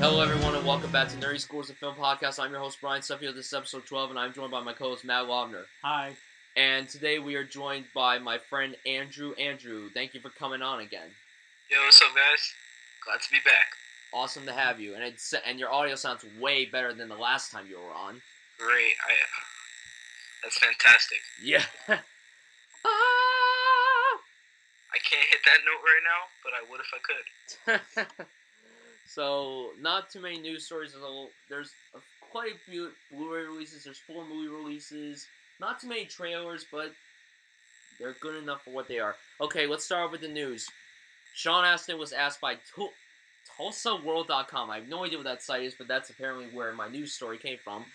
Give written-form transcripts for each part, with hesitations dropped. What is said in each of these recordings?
Hello, everyone, and welcome back to Nerdy Scores of Film Podcast. I'm your host, Bryan Sudfield. This is episode 12, and I'm joined by my co-host, Matt Wagner. Hi. And today we are joined by my friend, Andrew. Andrew, thank you for coming on again. Yo, what's up, guys? Glad to be back. Awesome to have you. And your audio sounds way better than the last time you were on. Great. That's fantastic. Yeah. I can't hit that note right now, but I would if I could. So, not too many news stories. There's quite a few Blu-ray releases. There's 4 movie releases. Not too many trailers, but they're good enough for what they are. Okay, let's start off with the news. Sean Astin was asked by TulsaWorld.com. I have no idea what that site is, but that's apparently where my news story came from.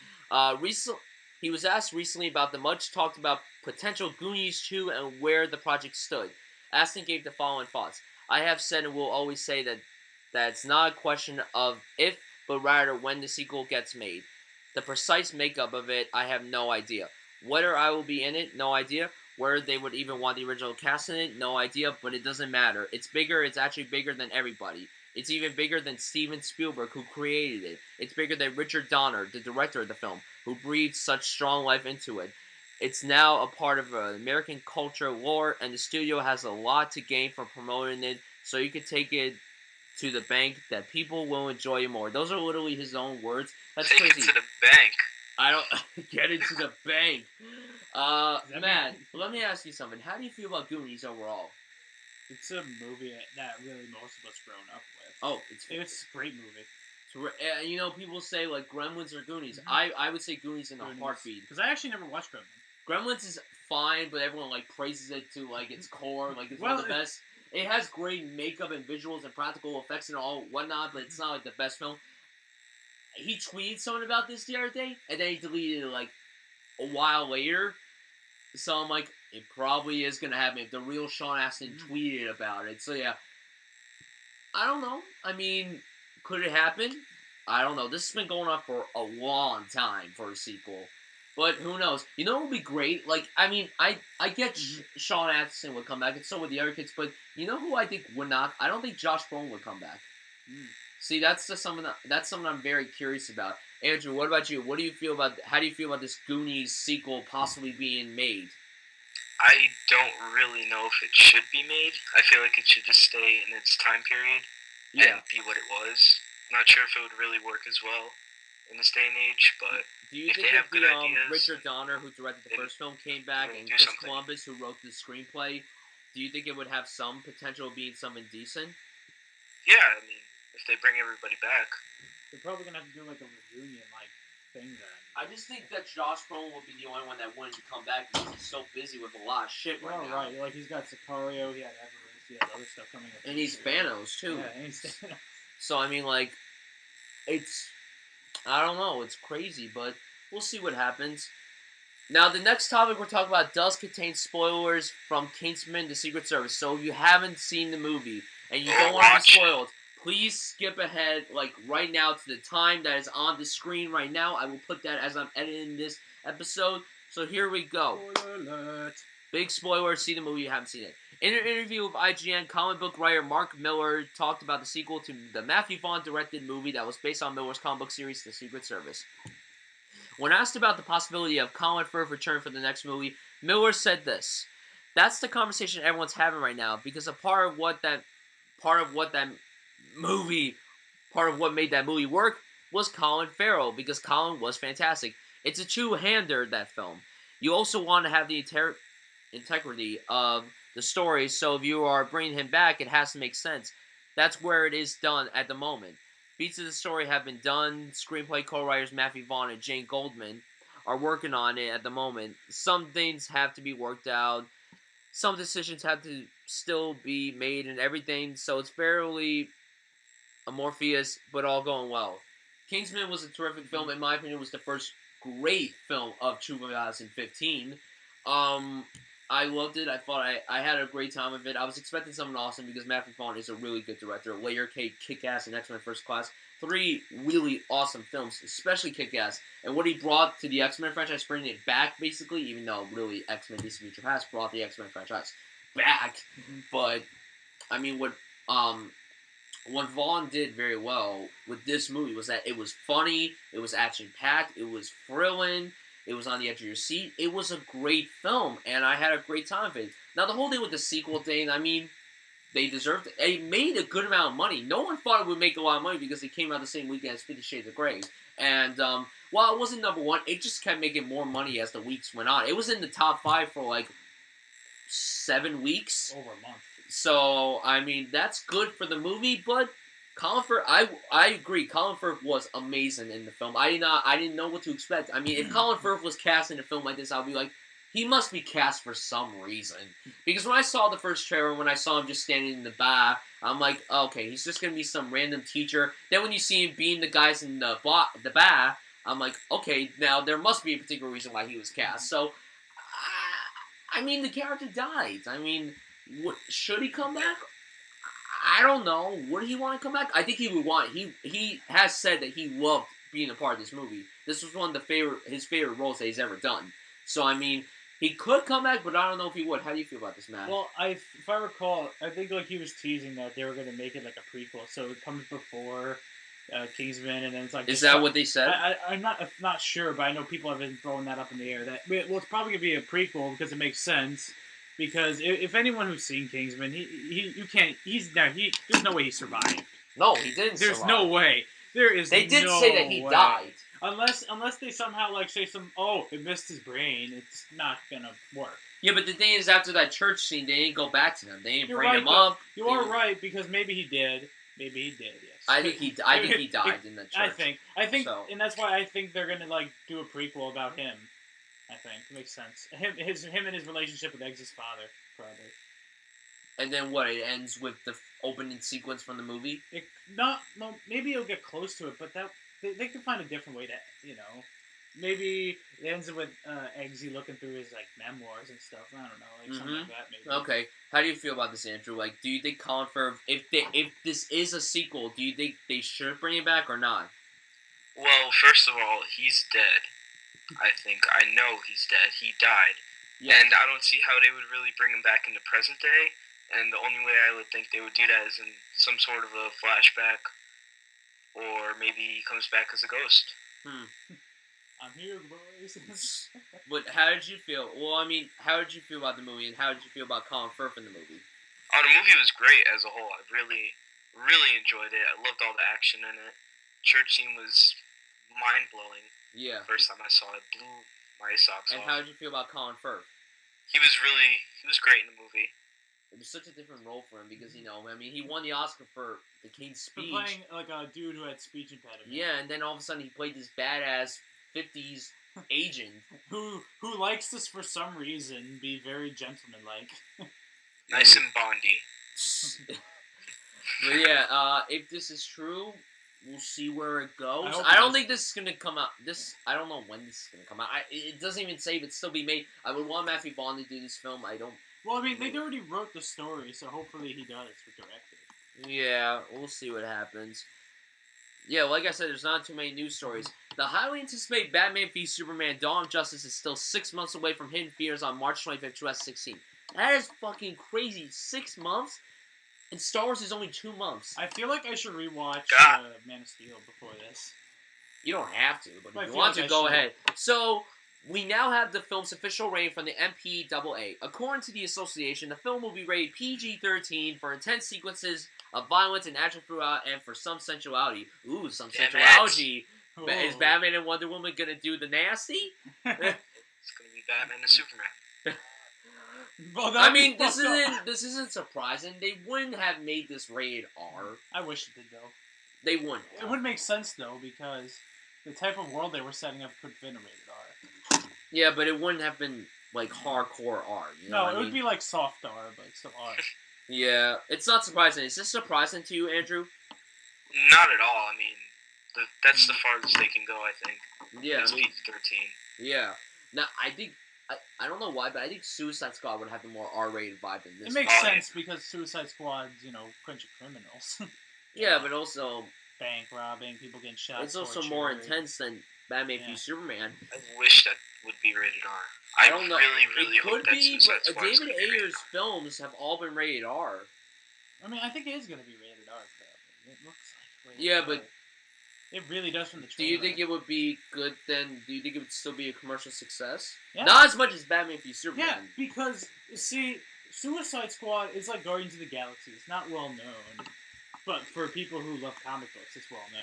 He was asked recently about the much-talked-about potential Goonies 2 and where the project stood. Astin gave the following thoughts. I have said and will always say that it's not a question of if, but rather when the sequel gets made. The precise makeup of it, I have no idea. Whether I will be in it, no idea. Whether they would even want the original cast in it, no idea, but it doesn't matter. It's bigger, it's actually bigger than everybody. It's even bigger than Steven Spielberg, who created it. It's bigger than Richard Donner, the director of the film, who breathed such strong life into it. It's now a part of American culture lore, and the studio has a lot to gain from promoting it, so you can take it to the bank that people will enjoy it more. Those are literally his own words. That's Take crazy. It to the bank. I don't get it to the bank. Matt, let me ask you something. How do you feel about Goonies overall? It's a movie that really most of us grown up with. Oh, it's a great movie. You know, people say like Gremlins or Goonies. Mm-hmm. I would say Goonies in a heartbeat. Because I actually never watched Gremlins. Gremlins is fine, but everyone like praises it to like its core, like it's one of the best. It has great makeup and visuals and practical effects and all whatnot, but it's not like the best film. He tweeted something about this the other day, and then he deleted it like a while later. So I'm like, it probably is gonna happen if the real Sean Astin tweeted about it. So yeah, I don't know. I mean, could it happen? I don't know. This has been going on for a long time for a sequel. But who knows? You know what would be great? Like, I mean, I get Sean Astin would come back, and so would the other kids, but you know who I think would not? I don't think Josh Brolin would come back. See, that's something I'm very curious about. Andrew, what about you? How do you feel about this Goonies sequel possibly being made? I don't really know if it should be made. I feel like it should just stay in its time period and be what it was. I'm not sure if it would really work as well in this day and age, but do you think if Richard Donner, who directed the first film, came back, and Chris Columbus, who wrote the screenplay, do you think it would have some potential of being something decent? Yeah, I mean, if they bring everybody back. They're probably going to have to do like a reunion-like thing then. I just think that Josh Brolin would be the only one that wanted to come back because he's so busy with a lot of shit right now. Right, like he's got Sicario, he had Everest, he had other stuff coming up. And he's Thanos, too. Yeah, and he's Thanos. So, I mean, like, I don't know, it's crazy, but we'll see what happens. Now, the next topic we're talking about does contain spoilers from Kingsman: The Secret Service. So, if you haven't seen the movie and you don't want to be spoiled, please skip ahead, like, right now to the time that is on the screen right now. I will put that as I'm editing this episode. So, here we go. Spoiler alert. Big spoiler, see the movie, you haven't seen it. In an interview with IGN, comic book writer Mark Millar talked about the sequel to the Matthew Vaughn-directed movie that was based on Millar's comic book series, The Secret Service. When asked about the possibility of Colin Firth's return for the next movie, Millar said this: "That's the conversation everyone's having right now, because part of what made that movie work was Colin Farrell, because Colin was fantastic. It's a two-hander, that film. You also want to have the integrity of the story, so if you are bringing him back, it has to make sense. That's where it is done at the moment. Beats of the story have been done. Screenplay co-writers Matthew Vaughn and Jane Goldman are working on it at the moment. Some things have to be worked out. Some decisions have to still be made and everything, so it's fairly amorphous, but all going well. Kingsman was a terrific film. In my opinion, it was the first great film of 2015. I loved it. I thought I had a great time with it. I was expecting something awesome because Matthew Vaughn is a really good director. Layer Cake, Kick-Ass, and X-Men First Class. 3 really awesome films, especially Kick-Ass. And what he brought to the X-Men franchise, bringing it back, basically, even though really X-Men Days of Future Past brought the X-Men franchise back. Mm-hmm. But, I mean, what what Vaughn did very well with this movie was that it was funny, it was action packed, it was thrilling, it was on the edge of your seat. It was a great film, and I had a great time with it. Now the whole thing with the sequel thing, I mean, they deserved it. It made a good amount of money. No one thought it would make a lot of money because it came out the same weekend as 50 Shades of Grey. And while it wasn't number one, it just kept making more money as the weeks went on. It was in the top 5 for like 7 weeks. Over a month. So, I mean, that's good for the movie, but Colin Firth, I agree. Colin Firth was amazing in the film. I didn't know what to expect. I mean, if Colin Firth was cast in a film like this, I'll be like, he must be cast for some reason. Because when I saw the first trailer, when I saw him just standing in the bar, I'm like, okay, he's just gonna be some random teacher. Then when you see him being the guys in the bar, I'm like, okay, now there must be a particular reason why he was cast. So, I mean, the character died. I mean, should he come back? I don't know. Would he want to come back? I think he would want. He has said that he loved being a part of this movie. This was one of his favorite roles that he's ever done. So I mean, he could come back, but I don't know if he would. How do you feel about this, Matt? Well, if I recall, I think like he was teasing that they were going to make it like a prequel, so it comes before Kingsman, and then it's like. Is that what they said? I'm not sure, but I know people have been throwing that up in the air. That it's probably going to be a prequel because it makes sense. Because if anyone who's seen Kingsman, there's no way he survived. No, he didn't. There's no way. There is. They did no say that he way. died. Unless they somehow like say it missed his brain, it's not gonna work. Yeah, but the thing is, after that church scene, they didn't go back to him. They didn't bring him right, up. You are right, because maybe he did. Maybe he did. Yes. I think he died in the church. I think, so. And that's why I think they're gonna like do a prequel about him. I think it makes sense. Him and his relationship with Eggs's father, probably. And then what? It ends with the opening sequence from the movie. Maybe it'll get close to it, but they could find a different way to, maybe it ends with Eggsy looking through his like memoirs and stuff. I don't know, something like that. Maybe. Okay, how do you feel about this, Andrew? Like, do you think Colin Firth, if this is a sequel, do you think they should bring it back or not? Well, first of all, he's dead. I know he's dead. He died. Yeah. And I don't see how they would really bring him back in the present day. And the only way I would think they would do that is in some sort of a flashback. Or maybe he comes back as a ghost. I'm here, boys. But how did you feel? Well, I mean, how did you feel about the movie? And how did you feel about Colin Firth in the movie? Oh, the movie was great as a whole. I really, really enjoyed it. I loved all the action in it. Church scene was mind-blowing. Yeah. First time I saw it, blew my socks off. And how did you feel about Colin Firth? He was great in the movie. It was such a different role for him because, I mean, he won the Oscar for The King's Speech. For playing, like, a dude who had speech impediment. Yeah, and then all of a sudden he played this badass 50s agent. who likes to, for some reason, be very gentlemanlike. Nice and Bondy. But yeah, if this is true, we'll see where it goes. I don't think this is going to come out. I don't know when this is going to come out. It doesn't even say if it's still be made. I would want Matthew Vaughn to do this film. Well, I mean, they already wrote the story, so hopefully he does direct it. Yeah, we'll see what happens. Yeah, like I said, there's not too many news stories. The highly anticipated Batman v Superman Dawn of Justice is still 6 months away from hitting theaters on March 25th, 2016. That is fucking crazy. 6 months? And Star Wars is only 2 months. I feel like I should rewatch Man of Steel before this. You don't have to, but if you want to, go ahead. So, we now have the film's official rating from the MPAA. According to the association, the film will be rated PG-13 for intense sequences of violence and action throughout, and for some sensuality. Ooh, some sensuality. Ooh. Is Batman and Wonder Woman gonna do the nasty? It's gonna be Batman and Superman. Well, I mean, this isn't surprising. They wouldn't have made this rated R. I wish it did, though. They wouldn't. It would make sense, though, because the type of world they were setting up could have been a rated R. Yeah, but it wouldn't have been, like, hardcore R. No, it would be, like, soft R, but still R. Yeah, it's not surprising. Is this surprising to you, Andrew? Not at all. I mean, that's the farthest they can go, I think. Yeah. It's PG-13. Yeah. Now, I think... I don't know why, but I think Suicide Squad would have the more R-rated vibe than this. It makes sense because Suicide Squad's, bunch of criminals. Yeah, but also... bank robbing, people getting shot. It's also more intense than Batman v Superman. I wish that would be rated R. I don't know. Really it hope could that be, Suicide but Squad's David Ayer's films have all been rated R. I mean, I think it is going to be rated R. looks like. Yeah, but it really does from the do trailer. you think it would be good then? Do you think it would still be a commercial success? Yeah. Not as much as Batman v Superman. Yeah, because see, Suicide Squad is like Guardians of the Galaxy. It's not well known, but for people who love comic books, it's well known.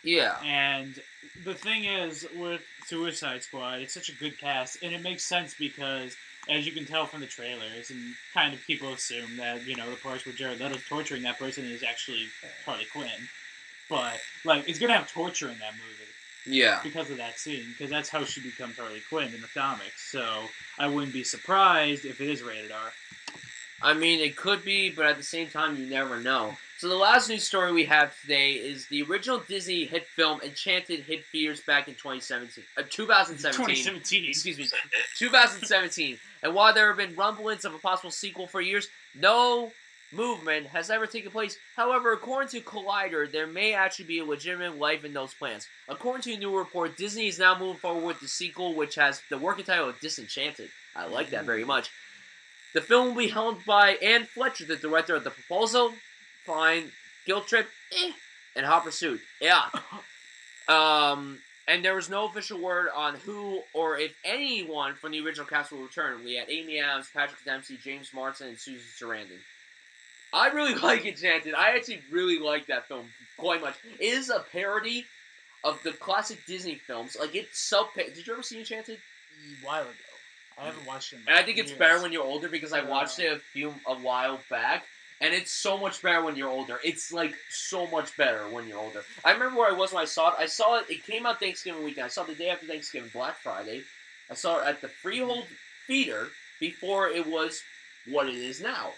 Yeah. And the thing is, with Suicide Squad, it's such a good cast, and it makes sense because, as you can tell from the trailers, and kind of people assume that, you know, the parts where Jared Leto's torturing that person is actually Harley Quinn. But, like, it's going to have torture in that movie. Yeah. Because of that scene, because that's how she becomes Harley Quinn in the comics. So, I wouldn't be surprised if it is rated R. I mean, it could be, but at the same time, you never know. So the last news story we have today is the original Disney hit film Enchanted hit theaters back in 2017. 2017. Excuse me. 2017. And while there have been rumblings of a possible sequel for years, no movement has ever taken place. However, according to Collider, there may actually be a legitimate life in those plans. According to a new report, Disney is now moving forward with the sequel, which has the working title of Disenchanted. I like that very much. The film will be helmed by Anne Fletcher, the director of The Proposal, fine, Guilt Trip, and Hot Pursuit. Yeah. And there was no official word on who or if anyone from the original cast will return. We had Amy Adams, Patrick Dempsey, James Marsden, and Susan Sarandon. I really like Enchanted. I actually really like that film quite much. It is a parody of the classic Disney films. Like, it's so... Did you ever see Enchanted? A while ago. I haven't watched it in And I think it's years. better when you're older because I watched it a while back, and it's so much better when you're older. It's like so much better when you're older. I remember where I was when I saw it. It came out Thanksgiving weekend. I saw it the day after Thanksgiving, Black Friday. I saw it at the Freehold Theater before it was what it is now.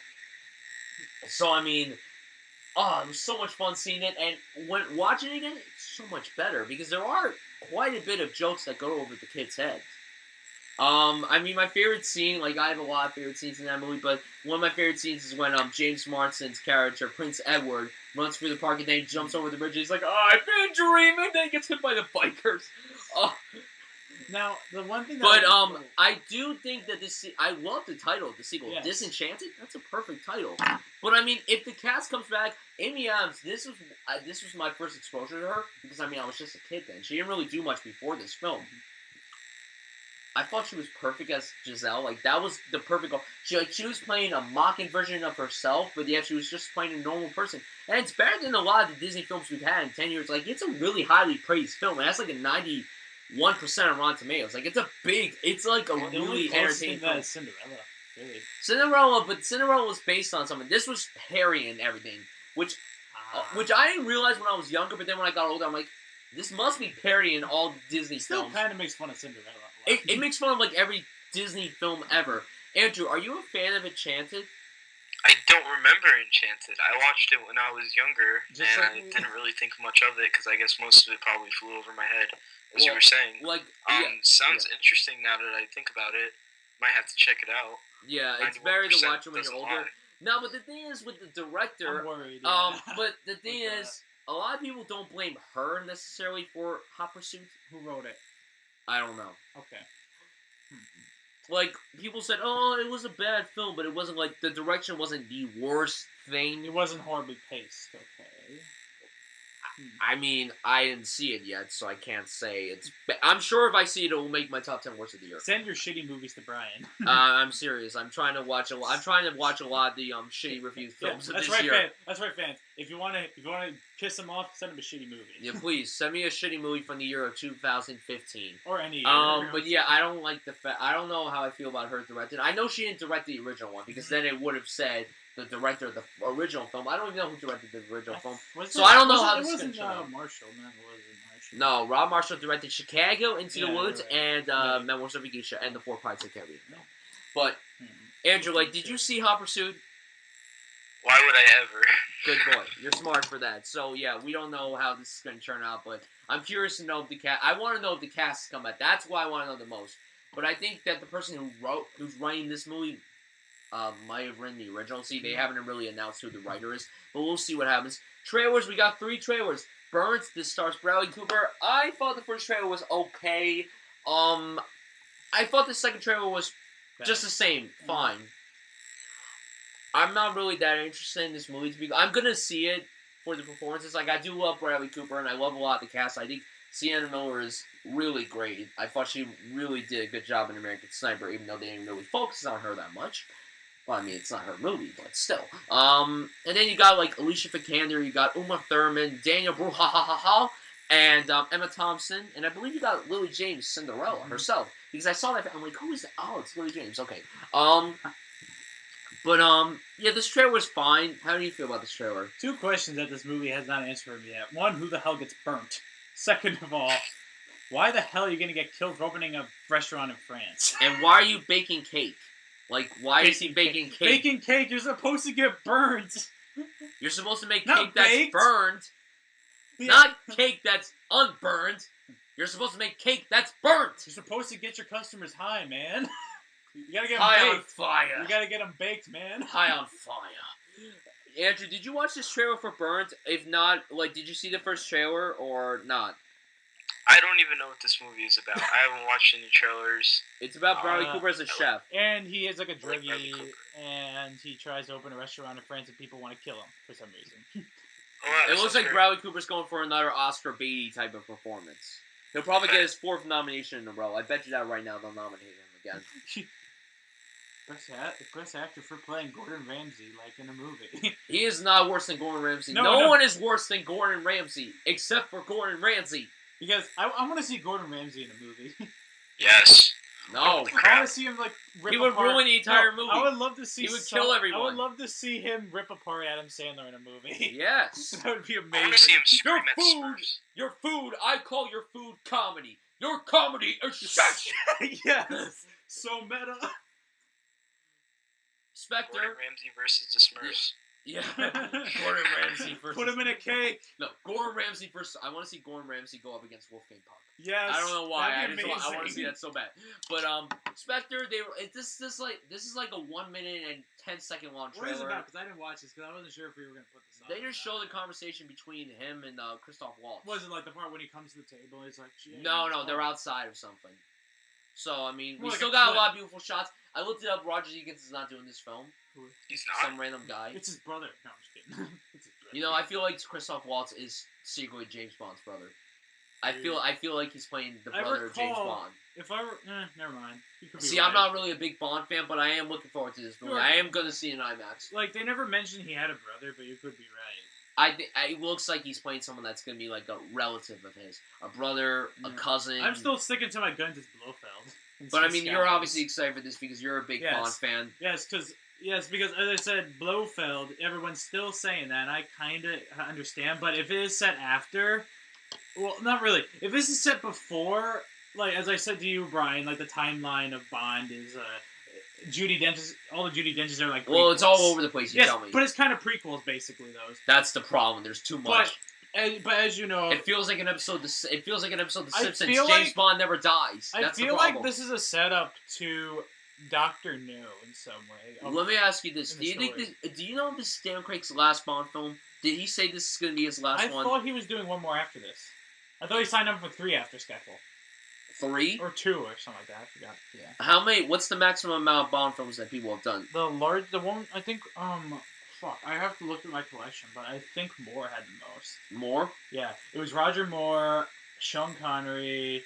So I mean, it was so much fun seeing it, and when watching it again, it's so much better because there are quite a bit of jokes that go over the kids' heads. I mean, my favorite scene, like, I have a lot of favorite scenes in that movie, but one of my favorite scenes is when, James Marsden's character, Prince Edward, runs through the park and then he jumps over the bridge and he's like, oh, I've been dreaming, then he gets hit by the bikers. Oh. Now, the one thing that... But, I do think that I love the title of the sequel. Yes. Disenchanted? That's a perfect title. But, I mean, if the cast comes back, Amy Adams, this was my first exposure to her, because, I mean, I was just a kid then. She didn't really do much before this film. I thought she was perfect as Giselle. Like, that was the perfect role. She was playing a mocking version of herself, but yet she was just playing a normal person. And it's better than a lot of the Disney films we've had in 10 years. Like, it's a really highly praised film. It has like a 91% on Rotten Tomatoes. Like, it's like a really entertaining film. Cinderella, really. Cinderella was based on something. This was Harry and everything, which I didn't realize when I was younger, but then when I got older, I'm like, this must be parodying all Disney films. Still kind of makes fun of Cinderella. It makes fun of, like, every Disney film ever. Andrew, are you a fan of Enchanted? I don't remember Enchanted. I watched it when I was younger, I didn't really think much of it, because I guess most of it probably flew over my head, as you were saying. Like, sounds interesting now that I think about it. Might have to check it out. Yeah, it's better to watch it when you're older. No, but the thing is, with the director... I'm worried, yeah. But the thing is, a lot of people don't blame her necessarily for Hot Pursuit. Who wrote it? I don't know. Okay. Like, people said, oh, it was a bad film, but it wasn't, like, the direction wasn't the worst thing. It wasn't horribly paced, okay. I mean, I didn't see it yet, so I can't say it's... I'm sure if I see it, it will make my top 10 worst of the year. Send your shitty movies to Brian. I'm serious. I'm trying to watch a lot of the shitty review films of this year. That's right, fans. If you want to piss him off, send him a shitty movie. Yeah, please send me a shitty movie from the year of 2015 or any year. But yeah, I don't like the fact. I don't know how I feel about her directing. I know she didn't direct the original one because then it would have said the director of the original film. I don't even know who directed the original film, so I don't know how this is going to turn out. Marshall, man, Marshall. No, Rob Marshall directed Chicago, Into the Woods, and Memoirs of a Geisha, and The Four Pirates of the Caribbean. No. But Andrew, like, did you see Hot Pursuit? Why would I ever? Good boy. You're smart for that. So, yeah, we don't know how this is going to turn out, but I'm curious to know if the cast... I want to know if the cast come back. That's what I want to know the most. But I think that the person who's writing this movie might have written the original. See, they haven't really announced who the writer is, but we'll see what happens. Trailers, we got 3 trailers. Burns, this stars Bradley Cooper. I thought the first trailer was okay. I thought the second trailer was just the same. Fine. I'm not really that interested in this movie. I'm gonna see it for the performances. Like, I do love Bradley Cooper, and I love a lot of the cast. I think Sienna Miller is really great. I thought she really did a good job in American Sniper, even though they didn't really focus on her that much. Well, I mean, it's not her movie, but still. And then you got, like, Alicia Vikander, you got Uma Thurman, Daniel Bruhahaha, and Emma Thompson, and I believe you got Lily James, Cinderella, herself. Because I saw that, I'm like, who is that? Oh, it's Lily James, okay. Yeah, this trailer was fine. How do you feel about this trailer? 2 questions that this movie has not answered yet. 1, who the hell gets burnt? Second of all, why the hell are you going to get killed for opening a restaurant in France? And why are you baking cake? Like, why is he baking cake? Baking cake, you're supposed to get burnt. You're supposed to make Not cake that's baked. burned. Yeah. Not cake that's unburned. You're supposed to make cake that's burnt. You're supposed to get your customers high, man. You gotta get them High on baked. fire. You gotta get them baked, man. High on fire. Andrew, did you watch this trailer for Burnt? If not, like, did you see the first trailer or not? I don't even know what this movie is about. I haven't watched any trailers. It's about Bradley Cooper as a chef. And he is like a druggie, Cooper. and he tries to open a restaurant in France, and people want to kill him for some reason. It looks like Bradley Cooper's going for another Oscar Beatty type of performance. He'll probably get his 4th nomination in a row. I bet you that right now they'll nominate him again. Best actor for playing Gordon Ramsay, like in a movie. He is not worse than Gordon Ramsay. No, No no. one is worse than Gordon Ramsay, except for Gordon Ramsay. Because I want to see Gordon Ramsay in a movie. Yes. No. Holy I want crap. to see him like rip He would apart. ruin the entire movie. I would love to see. He would kill everyone. I would love to see him rip apart Adam Sandler in a movie. Yes. That would be I want amazing. to see him scream Your at food. Smurfs. Your food, I call your food comedy. Your comedy is shit. Yes. So meta. Spectre. Gordon Ramsay versus the Smurfs. Yeah. Gordon Ramsay versus... Put him in a cake. No, Gordon Ramsay versus... I want to see Gordon Ramsay go up against Wolfgang Puck. Yes. I don't know why. I That'd be want to amazing. see that so bad. But Spectre, this is like a 1 minute and 10-second long trailer. What is it about? Because I didn't watch this because I wasn't sure if we were going to put this on. They just show the conversation between him and Christoph Waltz. Was it like the part when he comes to the table and he's like, James, No, they're outside of something. So, I mean, we Like still a got a clip. lot of beautiful shots. I looked it up. Roger Deakins is not doing this film. He's not. Some random guy. It's his brother. No, I'm just kidding. It's his brother. You know, I feel like Christoph Waltz is secretly James Bond's brother. I feel like he's playing the I brother of James recall- Bond. If I were, never mind. You could be See, right. I'm not really a big Bond fan, but I am looking forward to this movie. Sure. I am going to see it in IMAX. Like they never mentioned he had a brother, but you could be right. It looks like he's playing someone that's going to be like a relative of his, a brother, a cousin. I'm still sticking to my guns. It's Blofeld. But I mean, you're obviously excited for this because you're a big Yes. Bond fan. Yes, because as I said, Blofeld. Everyone's still saying that, and I kind of understand. But if it is set after, well, not really. If this is set before, like as I said to you, Brian, like the timeline of Bond is Judi Dench. All the Judi Denches are like. Well, it's all prequels. over the place. You Yes, tell me. but it's kind of prequels, basically. Those. That's the problem. There's too much. But as you know, It feels like an episode. It feels like an episode of The I Simpsons. feel James like- Bond never dies. I That's feel the problem. like this is a setup to Doctor No in some way. Let me ask you this: in Do the you think story. this? Do you know if this is Dan Craig's last Bond film? Did he say this is going to be his last I one? thought he was doing one more after this. I thought he signed up for 3 after Skyfall. 3 Or 2 or something like that. I forgot. Yeah. How many? What's the maximum amount of Bond films that people have done? The one, I think, fuck, I have to look at my collection, but I think Moore had the most. More? Yeah, it was Roger Moore, Sean Connery,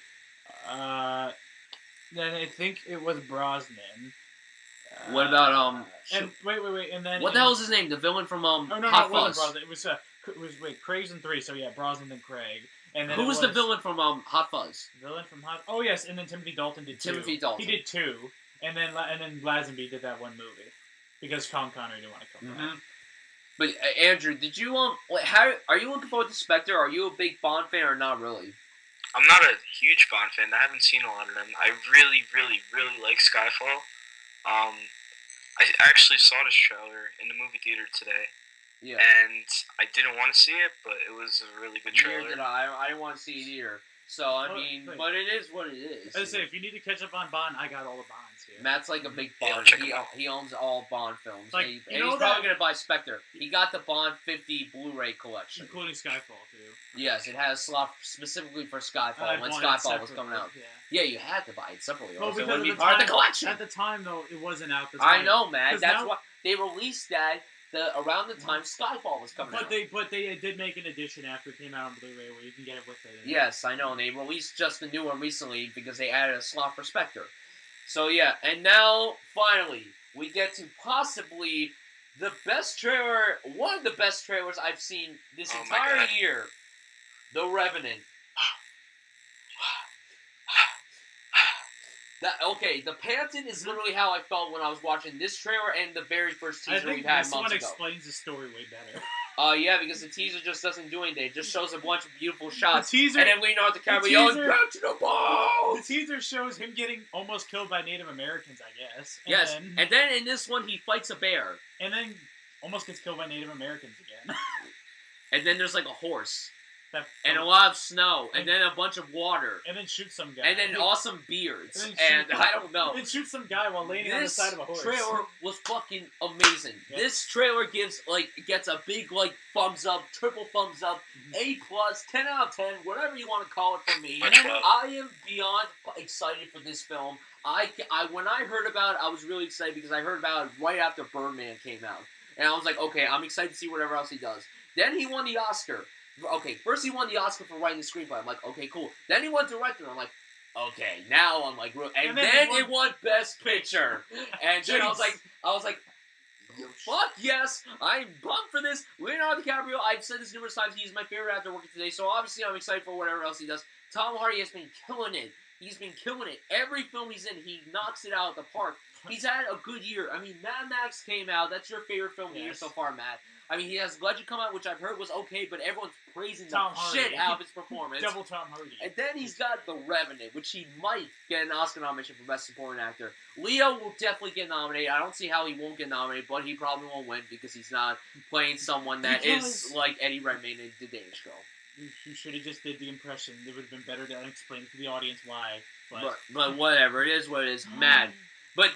then I think it was Brosnan. What about And wait, and then What the hell is his name? The villain from Oh no, Hot it wasn't Fuzz. Brosnan. It was Craig's in 3, so yeah, Brosnan and Craig. And then Who it was the villain from Hot Fuzz? Villain from Hot. Oh yes, and then Timothy Dalton did 2. Timothy Dalton. He did 2, and then Lazenby did that one movie because Sean Connery didn't want to come back. But Andrew, did you how are you looking forward to Spectre? Are you a big Bond fan or not really? I'm not a huge Bond fan. I haven't seen a lot of them. I really, really, really like Skyfall. I actually saw this trailer in the movie theater today, Yeah. and I didn't want to see it, but it was a really good Neither trailer. did I didn't want to see it either. So I mean, wait. but it is what it is. I say if you need to catch up on Bond, I got all the Bonds here. Matt's like a big Yeah, Bond. check him out. He owns all Bond films. Like, and you he's know probably that- gonna buy Spectre. He got the Bond 50 Blu-ray collection. Including Skyfall too. Yes, it has a slot specifically for Skyfall I when bought it Skyfall was separately, coming out. Yeah. Yeah, you had to buy it separately, or Well, else it because wouldn't at be part of the collection. At the time, though, it wasn't out. That's I why- know, man. 'cause That's now- why they released that around the time Skyfall was coming out. But they did make an edition after it came out on Blu-ray where you can get it with it. Yes, I know. And they released just the new one recently because they added a slot for Spectre. So yeah, and now finally we get to possibly the best trailer, one of the best trailers I've seen this entire year, The Revenant. The Pantheon is literally how I felt when I was watching this trailer and the very first teaser we had months ago. This one explains the story way better. Yeah, because the teaser just doesn't do anything. It just shows a bunch of beautiful shots. The teaser, and then Leonardo DiCaprio yelling, "Get to the ball!" The teaser shows him getting almost killed by Native Americans, I guess. And then in this one, he fights a bear. And then almost gets killed by Native Americans again. And then there's like a horse. And a lot of snow, and then a bunch of water. And then shoot some guy. And then awesome beards. And I don't know. And shoot some guy while laying on the side of a horse. This trailer was fucking amazing. Yep. This trailer gets a big, thumbs up, triple thumbs up, A+, 10 out of 10, whatever you want to call it for me. I am beyond excited for this film. When I heard about it, I was really excited because I heard about it right after Birdman came out. And I was like, okay, I'm excited to see whatever else he does. Then he won the Oscar. Okay, first he won the Oscar for writing the screenplay. I'm like, okay, cool. Then he won director. I'm like, okay, now I'm like, and then it won Best Picture. And then I was like, fuck yes, I'm pumped for this. Leonardo DiCaprio, I've said this numerous times, he's my favorite actor working today, so obviously I'm excited for whatever else he does. Tom Hardy has been killing it. He's been killing it. Every film he's in, he knocks it out of the park. He's had a good year. I mean, Mad Max came out. That's your favorite film of the year so far, Matt. I mean, he has Legend come out, which I've heard was okay, but everyone's praising the shit out of his performance. Double Tom Hardy. And then he's got The Revenant, which he might get an Oscar nomination for Best Supporting Actor. Leo will definitely get nominated. I don't see how he won't get nominated, but he probably won't win because he's not playing someone that is like Eddie Redmayne in The Danish Girl. You should have just did the impression. It would have been better to explain to the audience why. But whatever. It is what it is. Mad. But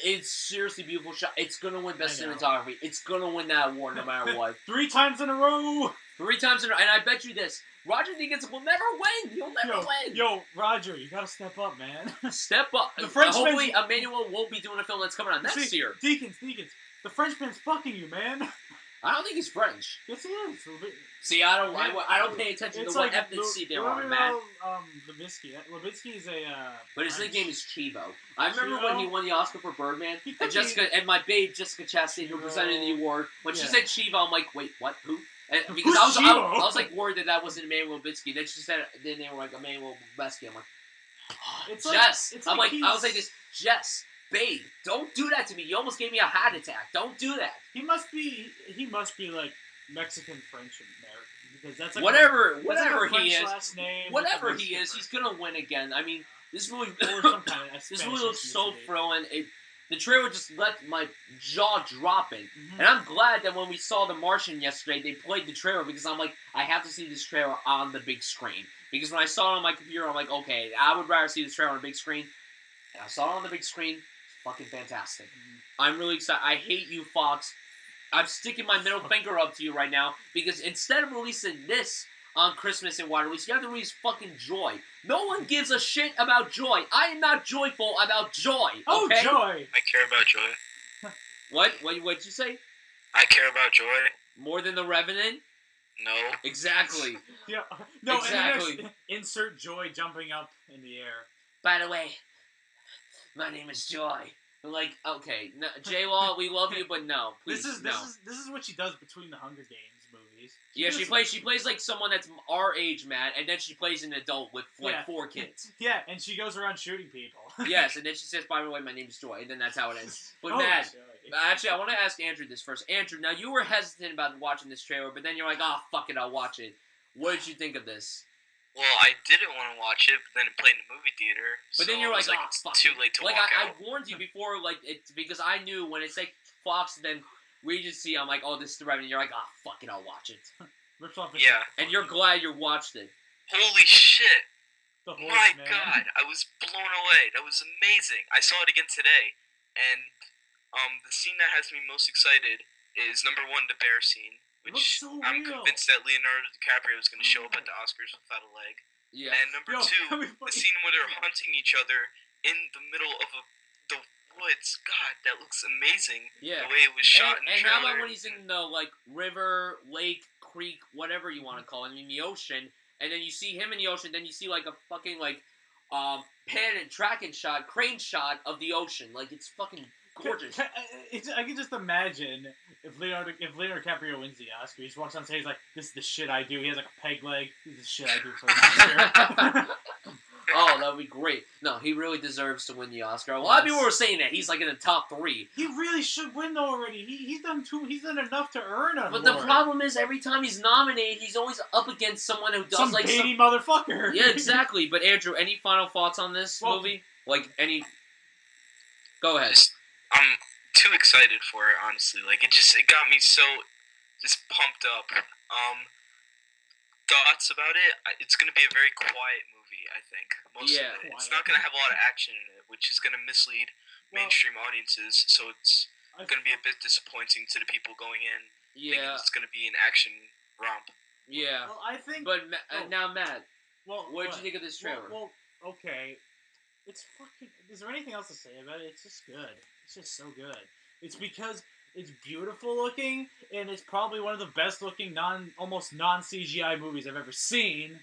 it's seriously beautiful shot. It's gonna win Best Cinematography. It's gonna win that award no matter what. 3 times in a row. 3 times in a row. And I bet you this: Roger Deakins will never win. He'll never win. Yo, Roger, you gotta step up, man. Step up. Hopefully, Emmanuel won't be doing a film that's coming out next year. Deakins, the Frenchman's fucking you, man. I don't think he's French. Yes, he is. See, I don't pay attention to what ethnicity they're on, man. Levitsky is a. But his nickname is Chivo. I remember when he won the Oscar for Birdman, and my babe Jessica Chastain, who presented the award, when she said Chivo, I'm like, wait, what? Who? And because I was like worried that wasn't Emmanuel Lubitsky. Then she said, then they were like Emmanuel Lubitsky. I'm like, Jess. I was like this, Jess. Babe, don't do that to me. You almost gave me a heart attack. Don't do that. He must be like Mexican, French, American, because that's like whatever he is. Last name whatever he is, he's gonna win again. I mean, this movie looks so thrilling. The trailer just let my jaw drop in, and I'm glad that when we saw The Martian yesterday, they played the trailer because I'm like, I have to see this trailer on the big screen. Because when I saw it on my computer, I'm like, okay, I would rather see this trailer on the big screen. And I saw it on the big screen. Fucking fantastic. I'm really excited. I hate you, Fox. I'm sticking my middle finger up to you right now because instead of releasing this on Christmas and wide release, you have to release fucking Joy. No one gives a shit about Joy. I am not joyful about Joy. Okay? Oh, Joy. I care about Joy. What'd you say? I care about Joy. More than The Revenant? No. Exactly. Yeah. No, exactly. Insert Joy jumping up in the air. By the way, my name is Joy. Like, okay, no, J-Law, we love you, but no, please, this is what she does between the Hunger Games movies. She plays like someone that's our age, Matt, and then she plays an adult with 4 kids. Yeah, and she goes around shooting people. Yes, and then she says, by the way, my name's Joy, and then that's how it ends. But Matt, actually, I want to ask Andrew this first. Andrew, now you were hesitant about watching this trailer, but then you're like, oh, fuck it, I'll watch it. What did you think of this? Well, I didn't want to watch it, but then it played in the movie theater. But then you're like, oh, fuck. It's too late to walk I out. warned you before, because I knew when it's like Fox, then Regency, I'm like, oh, this is The Revenant. You're like, oh, fuck it, I'll watch it. Yeah. And you're glad you watched it. Holy shit. My God, I was blown away. That was amazing. I saw it again today, and the scene that has me most excited is number 1, the bear scene. Which I'm convinced that Leonardo DiCaprio is going to show up at the Oscars without a leg. Yeah. And number 2, the scene where they're hunting each other in the middle of the woods. God, that looks amazing. Yeah. The way it was shot in the And trailer. how about when he's in the like river, lake, creek, whatever you want to call it, in the ocean, and then you see him in the ocean, then you see like a fucking like pan and tracking shot, crane shot of the ocean. Like it's fucking gorgeous. I can just imagine if Leonardo DiCaprio wins the Oscar, he just walks on stage he's like, "This is the shit I do." He has like a peg leg. This is the shit I do for an Oscar. Oh, that would be great. No, he really deserves to win the Oscar. A lot of people were saying that he's like in the top 3. He really should win though already. He's done enough to earn an award. But the problem is, every time he's nominated, he's always up against someone who does some like baby motherfucker. Yeah, exactly. But Andrew, any final thoughts on this movie? Like any? Go ahead. I'm too excited for it, honestly. Like, it got me so just pumped up. Thoughts about it? It's going to be a very quiet movie, I think. Most of it. It's not going to have a lot of action in it, which is going to mislead mainstream audiences, so it's going to be a bit disappointing to the people going in. Yeah. It's going to be an action romp. Yeah. Well, I think... But now, Matt, what did you think of this trailer? Well, okay. It's fucking... Is there anything else to say about it? It's just good. It's just so good. It's because it's beautiful looking, and it's probably one of the best looking almost non-CGI movies I've ever seen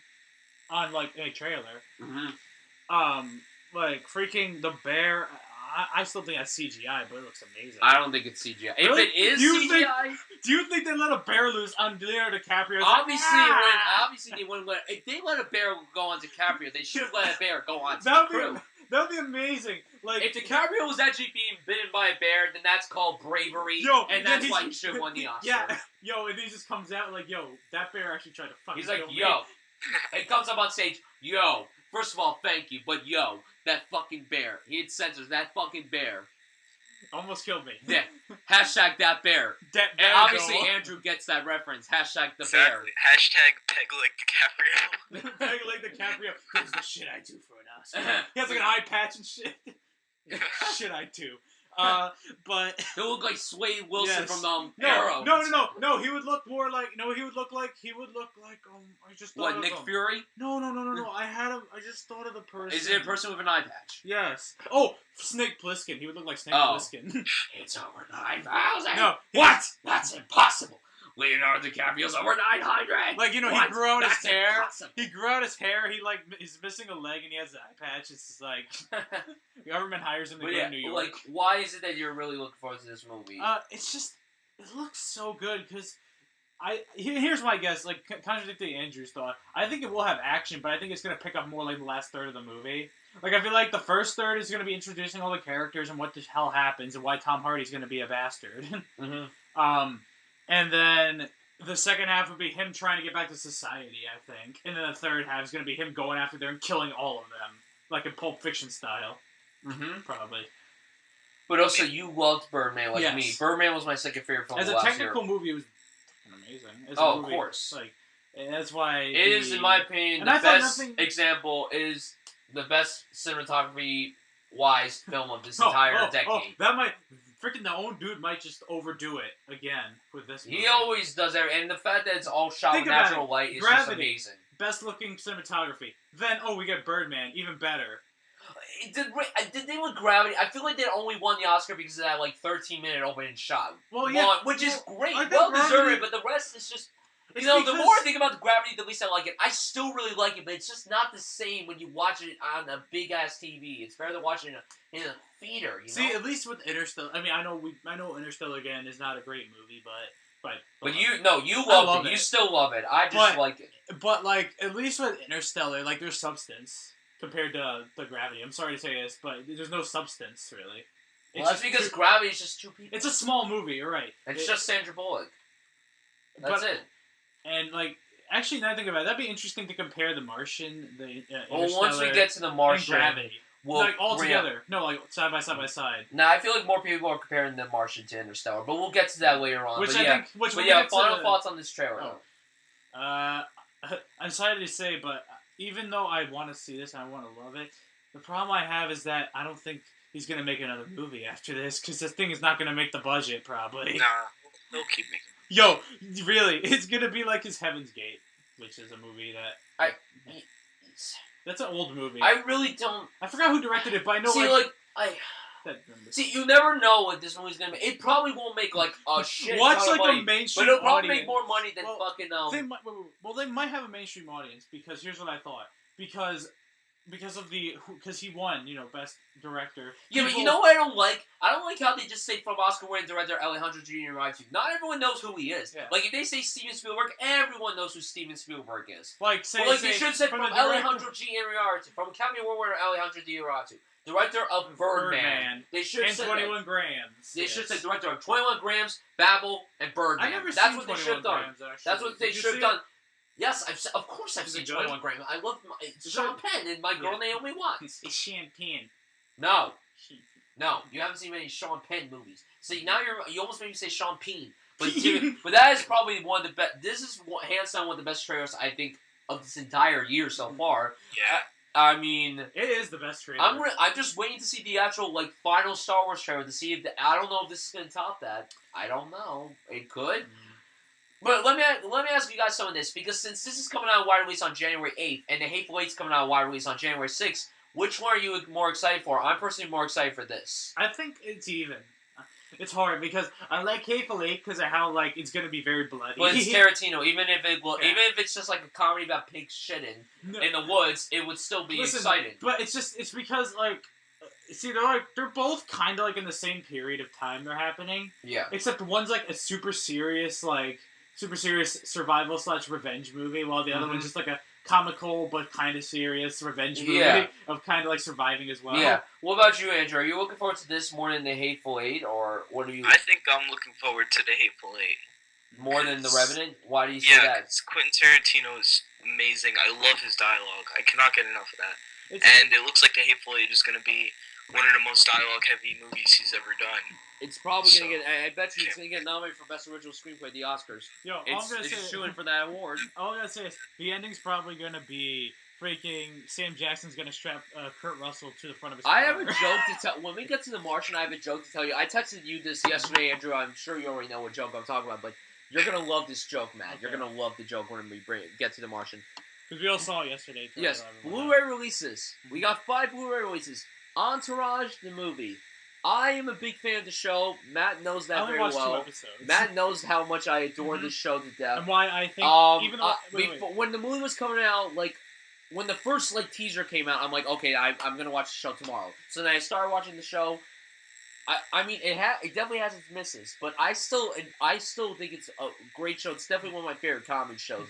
on, like, a trailer. Mm-hmm. Like, freaking the bear... I still think that's CGI, but it looks amazing. I don't think it's CGI. Really? If it is CGI... Do you think they let a bear loose on Leonardo DiCaprio? Obviously, they wouldn't let... If they let a bear go on DiCaprio, they should let a bear go on to the crew. That would be amazing. Like, if DiCaprio was actually being bitten by a bear, then that's called bravery, and that's why he should have won the Oscar. Yeah, and he just comes out like, yo, that bear actually tried to fucking kill me. He's like, yo. He comes up on stage, yo, first of all, thank you, but yo, that fucking bear. He had censors, that fucking bear. Almost killed me. Yeah. Hashtag that bear. And obviously Andrew gets that reference. Hashtag the bear. Hashtag peg like DiCaprio. Peg like DiCaprio. This is the shit I do for an Oscar. He has like an eye patch and shit. Shit I do. But he'll look like Sway Wilson from Arrow. No. He would look more like I just thought Nick Fury? No. I just thought of the person. Is it a person with an eye patch? Yes. Oh, Snake Plissken. He would look like Snake Plissken. It's over 9,000. No. What? That's impossible. Leonardo DiCaprio's over 900. Like, you know, he grew out his hair. Impossible. He grew out his hair. He's missing a leg and he has an eye patch. It's just like the government hires him to go to New York. Like, why is it that you're really looking forward to this movie? It's just it looks so good because here's my guess. Like, contradicting Andrew's thought, I think it will have action, but I think it's gonna pick up more like the last third of the movie. Like, I feel like the first third is gonna be introducing all the characters and what the hell happens and why Tom Hardy's gonna be a bastard. Mm-hmm. And then the second half would be him trying to get back to society, I think. And then the third half is going to be him going after them and killing all of them. Like in Pulp Fiction style. Mm-hmm. Probably. But also, you loved Birdman like me. Birdman was my second favorite film As a technical movie, it was amazing. Of course. Like, that's why... It is, in my opinion, the best example is the best cinematography-wise film of this entire decade. That might... Freaking the own dude might just overdo it again with this movie. He always does that, and the fact that it's all shot with natural light is just amazing. Best looking cinematography. Then, we get Birdman, even better. Did they win Gravity? I feel like they only won the Oscar because of that 13-minute opening shot. Well, yeah, which is great, well deserved, but the rest is just. The more I think about the Gravity, the least I like it. I still really like it, but it's just not the same when you watch it on a big ass TV. It's better than watching it in a theater. You know? See, at least with Interstellar. I mean, I know Interstellar again is not a great movie, but you love it. You still love it. I just like it. But like, at least with Interstellar, like, there's substance compared to the Gravity. I'm sorry to say this, but there's no substance really. Well, that's because Gravity is just two people. It's a small movie. You're right. It's just Sandra Bullock. That's it. And, like, actually, now I think about it, that'd be interesting to compare The Martian, the once we get to The Martian, and Gravity. Like, all together. No, like, side by side. Nah, I feel like more people are comparing The Martian to Interstellar, but we'll get to that later on. Final thoughts on this trailer. I'm excited to say, but even though I want to see this and I want to love it, the problem I have is that I don't think he's going to make another movie after this, because this thing is not going to make the budget, probably. Nah, they'll keep making. Yo, really, it's gonna be like his Heaven's Gate, which is a movie that that's an old movie. I really don't. I forgot who directed it, but I know. See, you never know what this movie's gonna make. It probably won't make like a shit What's ton of like money, a mainstream but it'll probably audience? make more money than fucking They might have a mainstream audience because here's what I thought because he won, best director. Yeah, but you know what I don't like? I don't like how they just say from Oscar-winning director Alejandro Jr. Not everyone knows who he is. Yeah. Like if they say Steven Spielberg, everyone knows who Steven Spielberg is. Like they should say from Alejandro G. Inarritu, from Academy Award winner Alejandro G. Inarritu, director of Birdman. They should and say 21 Grams. They should say director of 21 Grams, Babel, and Birdman. I never That's seen what they 21 should have done. Grams, That's what they should have done. Yes, of course I've seen 21 Grams. I love Sean Penn and my girl Naomi Watts. It's Champagne. No, you haven't seen many Sean Penn movies. See, now you almost made me say Sean Penn. But that is probably one of the best. This is hands down one of the best trailers I think of this entire year so far. Yeah. I mean, it is the best trailer. I'm just waiting to see the actual final Star Wars trailer to see if I don't know if this is gonna top that. I don't know. It could. But let me ask you guys some of this, because since this is coming out wide release on January 8th, and The Hateful Eight's coming out wide release on January 6th, which one are you more excited for? I'm personally more excited for this. I think it's even. It's hard because I like Hateful Eight because of how it's going to be very bloody. But it's Tarantino. Even if it's just like a comedy about pigs shitting in the woods, it would still be exciting. But it's because see, they're both kind of in the same period of time they're happening. Yeah. Except one's a super serious survival / revenge movie, while the other one's just a comical but kind of serious revenge movie of kind of surviving as well. Yeah. What about you, Andrew? Are you looking forward to this more than The Hateful Eight, or what are you? I think I'm looking forward to The Hateful Eight. More than The Revenant? Why do you say that? Yeah, Quentin Tarantino is amazing. I love his dialogue. I cannot get enough of that. And it looks like The Hateful Eight is going to be one of the most dialogue-heavy movies he's ever done. It's probably going to get... I bet you it's going to get nominated for Best Original Screenplay at the Oscars. Yo, it's shooing for that award. All I'm going to say is the ending's probably going to be freaking Sam Jackson's going to strap Kurt Russell to the front of his car. I have a joke to tell... When we get to The Martian, I have a joke to tell you. I texted you this yesterday, Andrew. I'm sure you already know what joke I'm talking about, but you're going to love this joke, Matt. Okay. You're going to love the joke when we get to The Martian. Because we all saw it yesterday. Yes, Blu-ray releases. We got 5 Blu-ray releases. Entourage, the movie. I am a big fan of the show. Matt knows that very well. 2 episodes. Matt knows how much I adore this show to death. And why I think when the movie was coming out, when the first teaser came out, I'm like, okay, I'm gonna watch the show tomorrow. So then I started watching the show. I mean, it definitely has its misses, but I still think it's a great show. It's definitely one of my favorite comedy shows.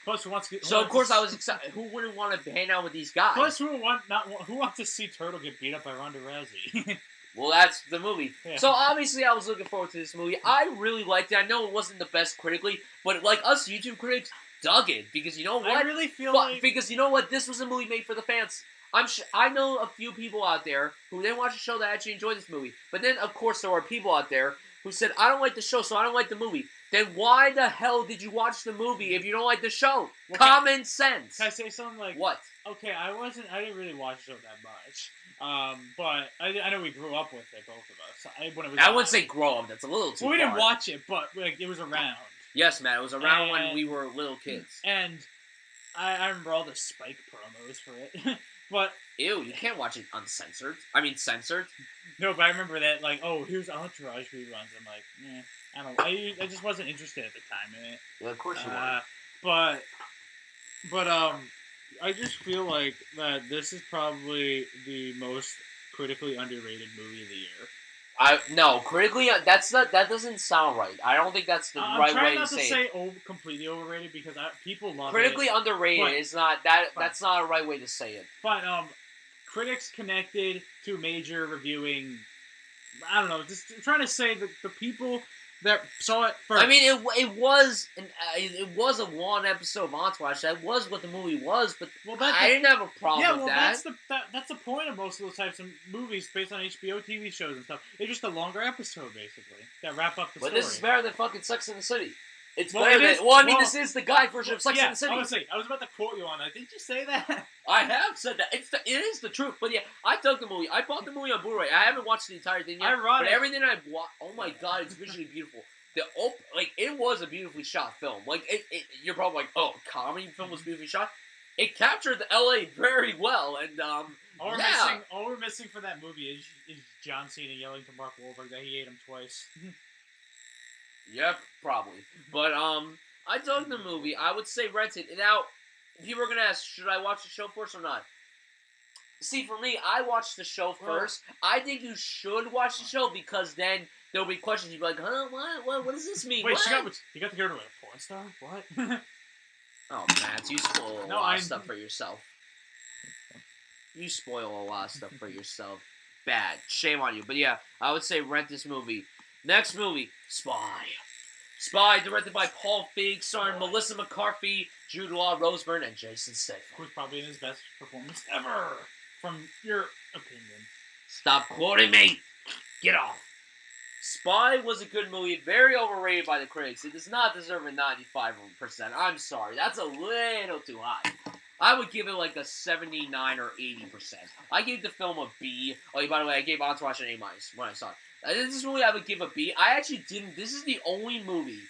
Plus, of course I was excited. Who wouldn't want to hang out with these guys? Plus, who wants to see Turtle get beat up by Ronda Rousey? Well, that's the movie. Yeah. So obviously, I was looking forward to this movie. I really liked it. I know it wasn't the best critically, but us YouTube critics dug it because you know what? I really feel because you know what? This was a movie made for the fans. I know a few people out there who didn't watch the show that actually enjoyed this movie. But then, of course, there were people out there who said, I don't like the show, so I don't like the movie. Then why the hell did you watch the movie if you don't like the show? Well, Common sense. Can I say something What? Okay, I didn't really watch the show that much. But I know we grew up with it, both of us. I wouldn't say grow up. That's a little too far. We didn't watch it, but it was around. Yes, man. It was around when we were little kids. And I remember all the Spike promos for it. But ew, you can't watch it uncensored. I mean, censored. No, but I remember that, here's Entourage reruns. I'm like, I don't. I just wasn't interested at the time in it. Yeah, of course you weren't. But I just feel like that this is probably the most critically underrated movie of the year. No, critically, that doesn't sound right. I don't think that's the right way to say it. I'm trying not to say completely overrated because people love critically it. Critically underrated is not that. That's not a right way to say it. But critics connected to major reviewing. I don't know. Just trying to say that the people that saw it first. I mean, it was a one episode of Entourage. That was what the movie was, but I didn't have a problem with that. That's the point of most of those types of movies based on HBO TV shows and stuff. It's just a longer episode, basically, that wrap up the story. But this is better than fucking Sex and the City. It's better than... this is the guide version of Sex and the City. I was about to quote you on that. Did you say that? I have said that. It is the truth. But yeah, I dug the movie. I bought the movie on Blu-ray. I haven't watched the entire thing yet. But everything I've watched... Oh my god, it's visually beautiful. It was a beautifully shot film. You're probably like, oh, comedy film was beautifully shot. It captured the LA very well, and All we're missing for that movie is John Cena yelling to Mark Wahlberg that he ate him twice. Yep, probably. But I dug the movie. I would say rent it. Now, people are gonna ask, should I watch the show first or not? See, for me, I watched the show first. I think you should watch the show because then there'll be questions. You'll be like, huh, what does this mean? Wait, what? you got to go to a porn star? What? Oh, Matt, you spoil a lot of stuff for yourself. You spoil a lot of stuff for yourself. Bad. Shame on you. But yeah, I would say rent this movie. Next movie, Spy. Spy, directed by Paul Feig, starring Melissa McCarthy, Jude Law, Rose Byrne, and Jason Statham. Who's probably in his best performance ever, from your opinion. Stop quoting me! Get off! Spy was a good movie, very overrated by the critics. It does not deserve a 95%. I'm sorry, that's a little too high. I would give it like a 79 or 80%. I gave the film a B. Oh, by the way, I gave Entourage an A- when I saw it. This movie I would give a B. I actually didn't. This is the only movie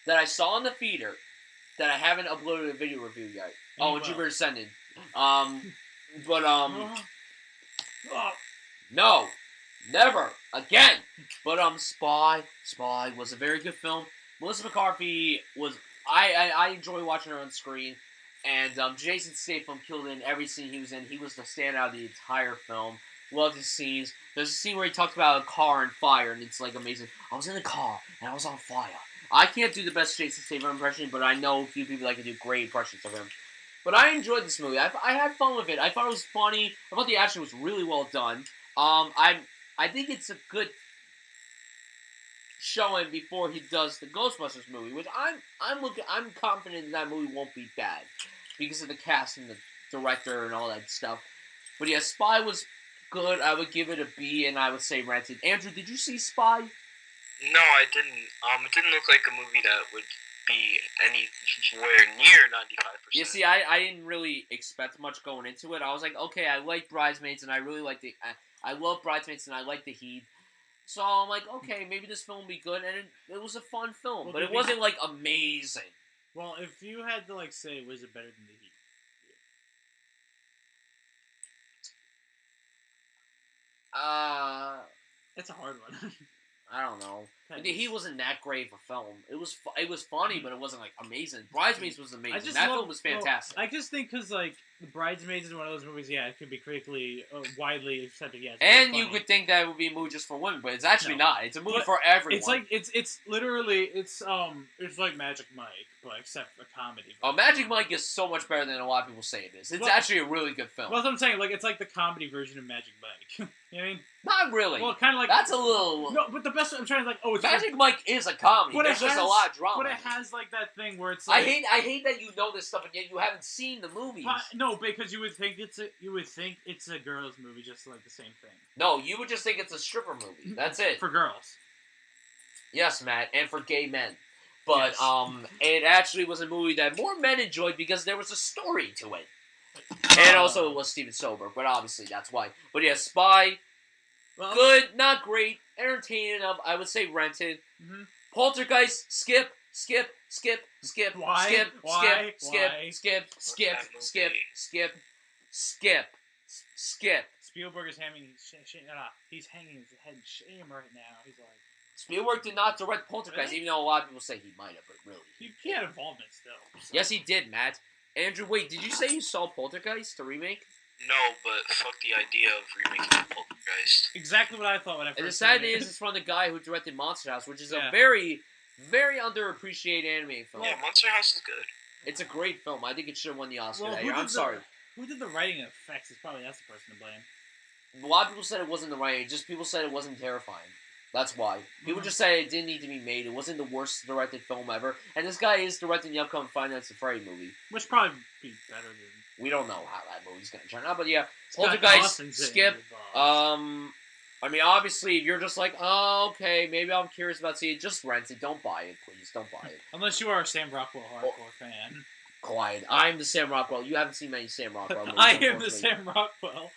that I saw in the theater that I haven't uploaded a video review yet. Oh, Jupiter Ascended. No, never again. But Spy was a very good film. Melissa McCarthy was. I enjoy watching her on screen, and Jason Statham killed in every scene he was in. He was the standout of the entire film. Loved his scenes. There's a scene where he talks about a car and fire, and it's like amazing. I was in the car and I was on fire. I can't do the best Jason Statham impression, but I know a few people that can do great impressions of him. But I enjoyed this movie. I had fun with it. I thought it was funny. I thought the action was really well done. I think it's a good showing before he does the Ghostbusters movie, which I'm confident that movie won't be bad because of the cast and the director and all that stuff. But yeah, Spy was good. I would give it a B, and I would say rent it. Andrew, did you see Spy? No, I didn't. It didn't look like a movie that would be anywhere near 95%. You see, I didn't really expect much going into it. I was like, okay, I like Bridesmaids, and I really like I love Bridesmaids, and I like The Heat. So I'm like, okay, maybe this film will be good, and it was a fun film, but it wasn't like amazing. Well, if you had to like say, was it better than The Heat? That's a hard one. I don't know. He wasn't that great of a film. It was funny, but it wasn't like amazing. Bridesmaids was amazing. That film was fantastic. I just think because like the Bridesmaids is one of those movies. Yeah, it could be critically widely accepted. Yeah, and you could think that it would be a movie just for women, but it's actually not. It's a movie for everyone. It's like it's literally it's like Magic Mike, but except for comedy. Oh, Magic Mike is so much better than a lot of people say it is. It's actually a really good film. Well, that's what I'm saying. Like it's like the comedy version of Magic Mike. You know what I mean? Not really. Well, kind of like that's a little. No, but the best I'm trying to like. Oh, it's Magic Mike is a comedy. There's just a lot of drama. But it has like that thing where it's like I hate that you know this stuff and yet you haven't seen the movies. No, because you would think it's a girls' movie, just like the same thing. No, you would just think it's a stripper movie. That's it. For girls. Yes, Matt, and for gay men. But it actually was a movie that more men enjoyed because there was a story to it. And also it was Steven Soderbergh, but obviously that's why. But yeah, Spy, good, not great, entertaining enough. I would say rented. Mm-hmm. Poltergeist, skip. Why? Skip. Spielberg is hanging he's hanging his head in shame right now. He's like Spielberg did not direct Poltergeist, even though a lot of people say he might have, but really. He had involvement still. So. Yes, he did, Matt. Andrew, wait, did you say you saw Poltergeist, the remake? No, but fuck the idea of remaking Poltergeist. Exactly what I thought when I first And the sad thing is, it's from the guy who directed Monster House, which is a very, very underappreciated anime film. Yeah, Monster House is good. It's a great film. I think it should have won the Oscar that year. I'm sorry. Who did the writing and effects? It's probably that's the person to blame. A lot of people said it wasn't the writing. Just people said it wasn't terrifying. That's why. People just said it didn't need to be made. It wasn't the worst directed film ever. And this guy is directing the upcoming Five Nights at Freddy movie. Which probably be better than... We don't know how that movie's going to turn out. But yeah, Poltergeist, skip. I mean, obviously, if you're just like, oh, okay, maybe I'm curious about seeing it, just rent it. Don't buy it, please. Don't buy it. Unless you are a Sam Rockwell hardcore fan. Quiet. I'm the Sam Rockwell. You haven't seen many Sam Rockwell movies. I am the Sam Rockwell.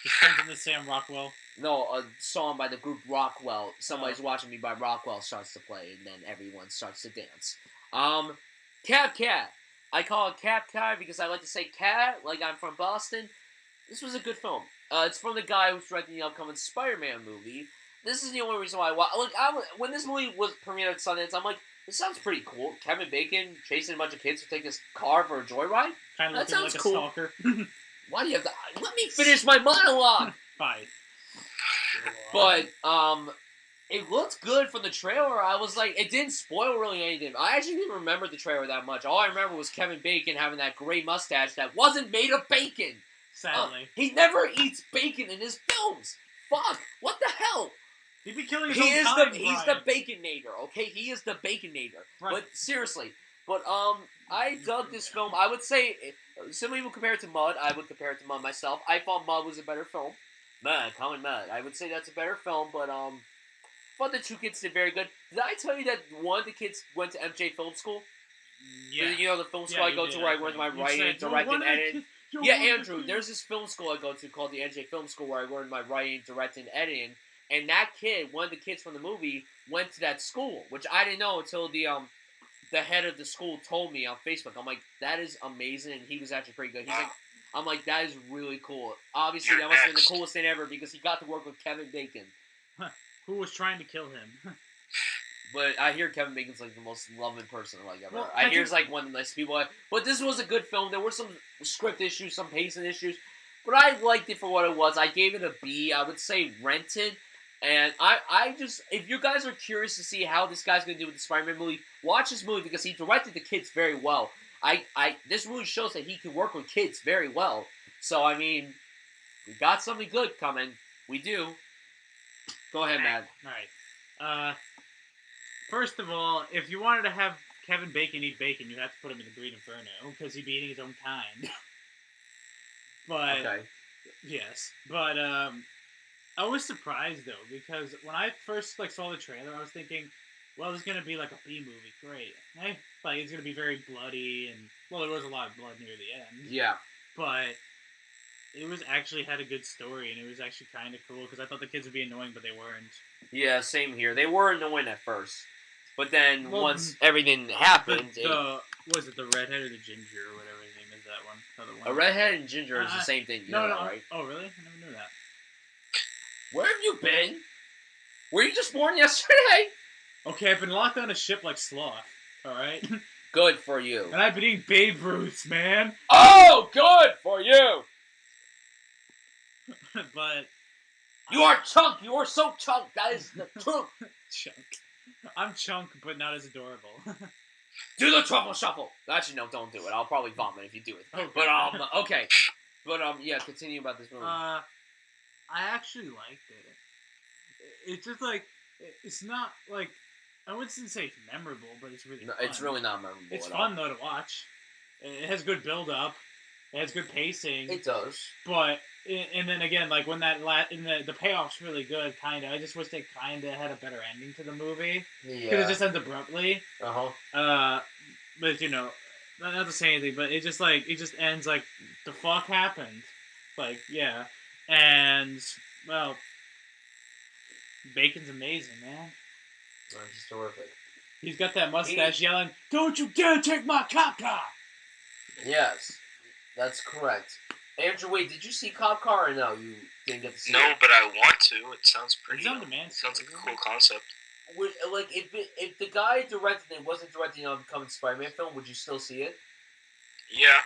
He's the Sam Rockwell. No, a song by the group Rockwell. Somebody's Watching Me by Rockwell starts to play, and then everyone starts to dance. Cat. I call it Cat because I like to say cat, like I'm from Boston. This was a good film. It's from the guy who's directing the upcoming Spider-Man movie. This is the only reason why I watch. Like, when this movie was premiered at Sundance, I'm like, this sounds pretty cool. Kevin Bacon chasing a bunch of kids to take his car for a joyride. Kind of That looking sounds like cool. a stalker. Why do you have to? Let me finish my monologue. Fine. But it looked good from the trailer. I was like, it didn't spoil really anything. I actually didn't remember the trailer that much. All I remember was Kevin Bacon having that gray mustache that wasn't made of bacon. Sadly. He never eats bacon in his films. Fuck. What the hell? He'd be killing his He's own kind, the Baconator, okay? He is the Baconator. Right. But seriously. But I dug this film. I would say, some people compare it to Mud. I would compare it to Mud myself. I thought Mud was a better film. Common Mud. I would say that's a better film, but thought the two kids did very good. Did I tell you that one of the kids went to MJ Film School? Yeah. You know the film school I go to where I learned my writing, directing, editing. Yeah, Andrew, there's this film school I go to called the NJ Film School where I learned my writing, directing, editing. And that kid, one of the kids from the movie, went to that school, which I didn't know until the head of the school told me on Facebook. I'm like, that is amazing, and he was actually pretty good. He's like, I'm like, that is really cool. Obviously, that must have been the coolest thing ever because he got to work with Kevin Bacon. Who was trying to kill him. But I hear Kevin Bacon's like the most loving person like ever. Well, I hear he's like one of the nice people. But this was a good film. There were some script issues, some pacing issues, but I liked it for what it was. I gave it a B. I would say rented. And I just, if you guys are curious to see how this guy's going to do with the Spider-Man movie, watch this movie because he directed the kids very well. This movie shows that he can work with kids very well. So, I mean, we got something good coming. We do. Go ahead, Matt. Alright. First of all, if you wanted to have Kevin Bacon eat bacon, you have to put him in the Green Inferno, because he'd be eating his own kind. But, okay. Yes. But, I was surprised, though, because when I first, saw the trailer, I was thinking, well, it's going to be like a B movie. Great. It's going to be very bloody, and, well, there was a lot of blood near the end. Yeah. But it was actually had a good story, and it was actually kind of cool, because I thought the kids would be annoying, but they weren't. Yeah, same here. They were annoying at first. But then, once everything happened... Was it the redhead or the ginger, or whatever his name is, that one? Other one? A redhead and ginger is the same thing, right? Oh, really? I never knew that. Where have you been? Were you just born yesterday? Okay, I've been locked on a ship like Sloth, alright? Good for you. And I've been eating Babe Ruths, man. Oh, good for you! But... You are chunk! You are so chunk! That is the truth! Chunk. I'm chunk, but not as adorable. Do the truffle shuffle! Actually, no, don't do it. I'll probably vomit if you do it. Okay. But, okay. But, yeah, continue about this movie. I actually liked it. It's just, it's not, I wouldn't say it's memorable, but it's really fun. It's really not memorable It's at fun, all. though, to watch. It has good build-up. It has good pacing. It does. But, and then again, when that the payoff's really good, kind of. I just wish they kind of had a better ending to the movie. Yeah. Because it just ends abruptly. Uh-huh. But, not to say anything, but it just ends the fuck happened. Yeah. And, well, Bacon's amazing, man. He's terrific. He's got that mustache yelling, "Don't you dare take my cop car!" Yes, that's correct. Andrew, wait, did you see Cop Car or no? You didn't get to see it? No, but I want to. It sounds pretty... It's on demand. Sounds like a cool concept. If the guy directed it wasn't directing an upcoming Spider-Man film, would you still see it? Yeah.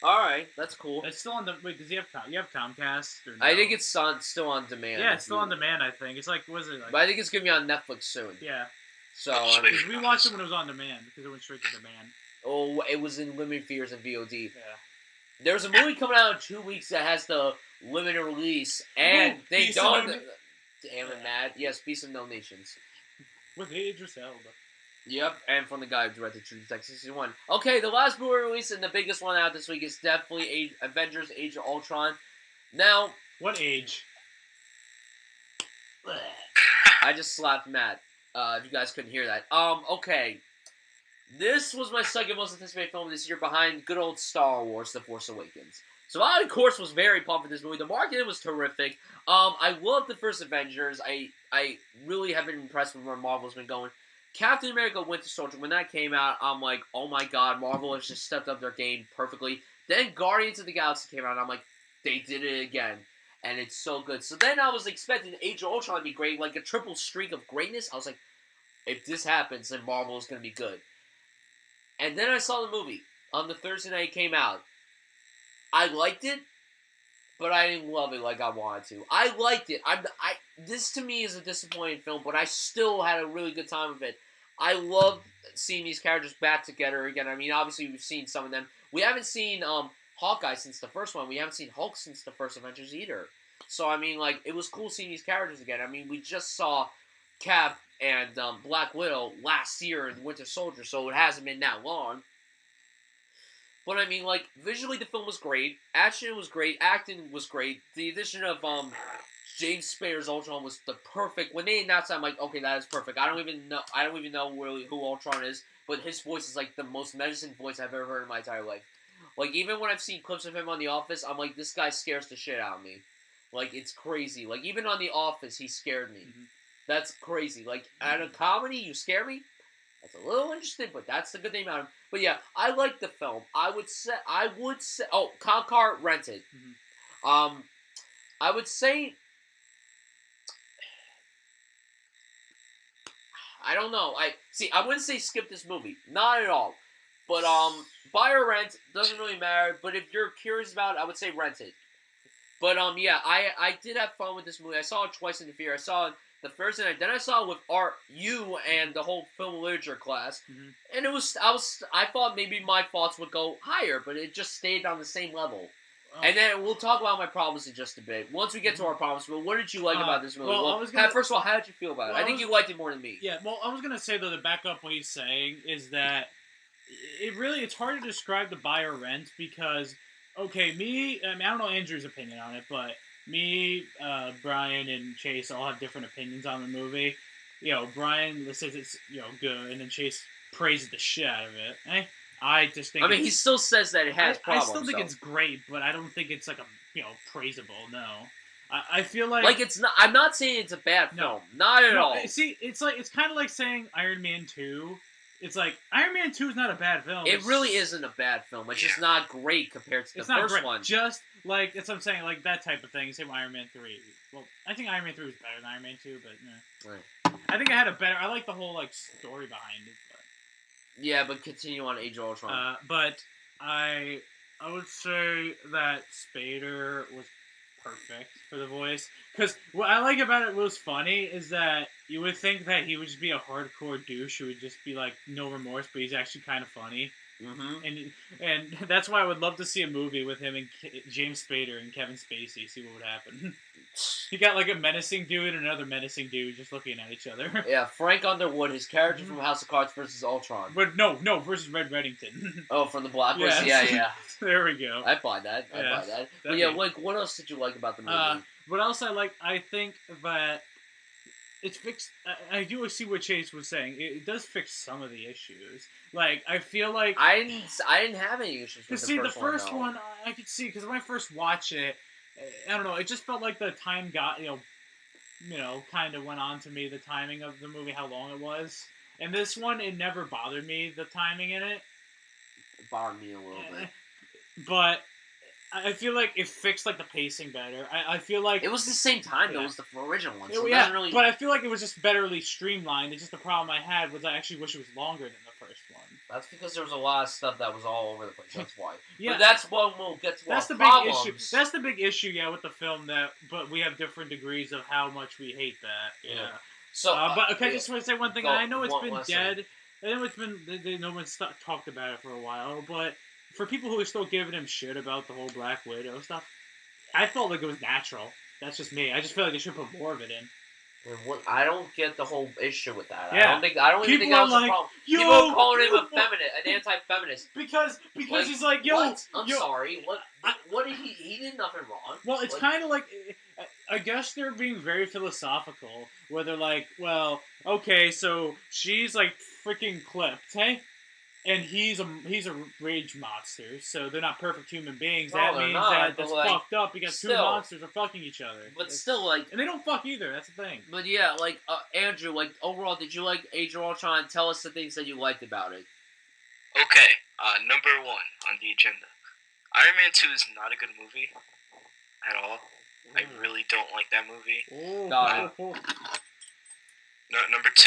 Alright, that's cool. It's still on the... Wait, does he have... You have Comcast? Or no? I think it's still on demand. Yeah, it's still on demand, I think. It's what is it? But I think it's going to be on Netflix soon. Yeah. So, Because we watched it when it was on demand, because it went straight to demand. Oh, it was in limited theaters and VOD. Yeah. There's a movie coming out in 2 weeks that has the limited release, and they don't... Damn it, Matt. Yes, Beast of No Nations. With Idris Elba. Yep, and from the guy who directed True Detective Season 1. Okay, the last movie release and the biggest one out this week is definitely Avengers Age of Ultron. Now... What age? I just slapped Matt, if you guys couldn't hear that. Okay. This was my second most anticipated film this year behind good old Star Wars, The Force Awakens. So I, of course, was very pumped for this movie. The marketing was terrific. I loved the first Avengers. I really have been impressed with where Marvel's been going. Captain America Winter Soldier, when that came out, I'm like, oh my god, Marvel has just stepped up their game perfectly. Then Guardians of the Galaxy came out, and I'm like, they did it again, and it's so good. So then I was expecting Age of Ultron to be great, like a triple streak of greatness. I was like, if this happens, then Marvel is going to be good. And then I saw the movie on the Thursday night it came out. I liked it, but I didn't love it like I wanted to. I liked it. This to me is a disappointing film, but I still had a really good time with it. I loved seeing these characters back together again. I mean, obviously we've seen some of them. We haven't seen Hawkeye since the first one. We haven't seen Hulk since the first Avengers either. So I mean, like, it was cool seeing these characters again. I mean, we just saw Cap and Black Widow last year in Winter Soldier, so it hasn't been that long. But I mean, like, visually the film was great, action was great, acting was great. The addition of James Spader's Ultron was the perfect. When they announced that, I'm like, okay, that is perfect. I don't even know really who Ultron is, but his voice is like the most menacing voice I've ever heard in my entire life. Like, even when I've seen clips of him on The Office, I'm like, this guy scares the shit out of me. Like, it's crazy. Like, even on The Office, he scared me. Mm-hmm. That's crazy. Like, at a comedy, you scare me? That's a little interesting, but that's the good thing about him. But yeah, I like the film. I would say, oh, Concar rented. Mm-hmm. I would say, I don't know. I wouldn't say skip this movie. Not at all. But, buy or rent, doesn't really matter. But if you're curious about it, I would say rent it. But, yeah, I did have fun with this movie. I saw it twice in the theater. I saw it the first night. Then I saw it with you and the whole film literature class. Mm-hmm. And I thought maybe my thoughts would go higher, but it just stayed on the same level. And then we'll talk about my problems in just a bit. Once we get to our problems, but what did you like about this movie? Well, first of all, how did you feel about it? I think you liked it more than me. Yeah, well, I was going to say, though, to back up what he's saying, is that it's hard to describe the buy or rent because, okay, I don't know Andrew's opinion on it, but me, Brian, and Chase all have different opinions on the movie. You know, Brian says it's, good, and then Chase praises the shit out of it. I just think. I mean, he still says that it has problems. I still think it's great, but I don't think it's like praisable. No, I feel like it's not. I'm not saying it's a bad film. Not at all. See, it's kind of like saying Iron Man 2. It's like Iron Man 2 is not a bad film. It really isn't a bad film. It's just not great compared to the first one. Just like that's what I'm saying. Like that type of thing. Same with Iron Man 3. Well, I think Iron Man 3 was better than Iron Man 2, but right. I think I had a better. I like the whole story behind it. Yeah, but continue on Age of Ultron. But I would say that Spader was perfect for the voice. Because what I like about it was funny is that you would think that he would just be a hardcore douche who would just be like no remorse, but he's actually kind of funny. Mm-hmm. And that's why I would love to see a movie with him and James Spader and Kevin Spacey. See what would happen. You got like a menacing dude and another menacing dude just looking at each other. Yeah, Frank Underwood, his character from House of Cards versus Ultron. But no, versus Red Reddington. Oh, from the Blacklist? Yes. Yeah. There we go. I buy that. But yeah, like, what else did you like about the movie? What else I like? I think that it's fixed. I do see what Chase was saying. It does fix some of the issues. Like, I feel like I didn't have any issues with the first one. I could see because when I first watched it, I don't know. It just felt like the time got kind of went on to me. The timing of the movie, how long it was, and this one, it never bothered me. The timing in it bothered me a little bit, but I feel like it fixed the pacing better. I feel like it was the same time though as the original one. So really... but I feel like it was just betterly streamlined. It's just the problem I had was I actually wish it was longer than the first one. That's because there was a lot of stuff that was all over the place. That's why. Yeah, but that's what we'll get to. That's the problems. Big issue. That's the big issue. Yeah, with the film but we have different degrees of how much we hate that. Yeah. So, but okay, I just want to say one thing. I know it's been dead. I know it's been. No one's talked about it for a while, but. For people who are still giving him shit about the whole Black Widow stuff, I felt like it was natural. That's just me. I just feel like they should put more of it in. I don't get the whole issue with that. Yeah. I don't even think that was a problem. People are calling him an anti-feminist. Because he's like, yo... What? I'm sorry. What did he did nothing wrong. Well, it's kind of like... I guess they're being very philosophical, where they're like, well, okay, so she's freaking clipped, hey? And he's a rage monster, so they're not perfect human beings. That means that's fucked up because two monsters are fucking each other. But still, and they don't fuck either. That's the thing. But yeah, Andrew, overall, did you like Age of Ultron? Tell us the things that you liked about it. Okay, number one on the agenda. Iron Man 2 is not a good movie. at all. I really don't like that movie. Got it. No, number 2,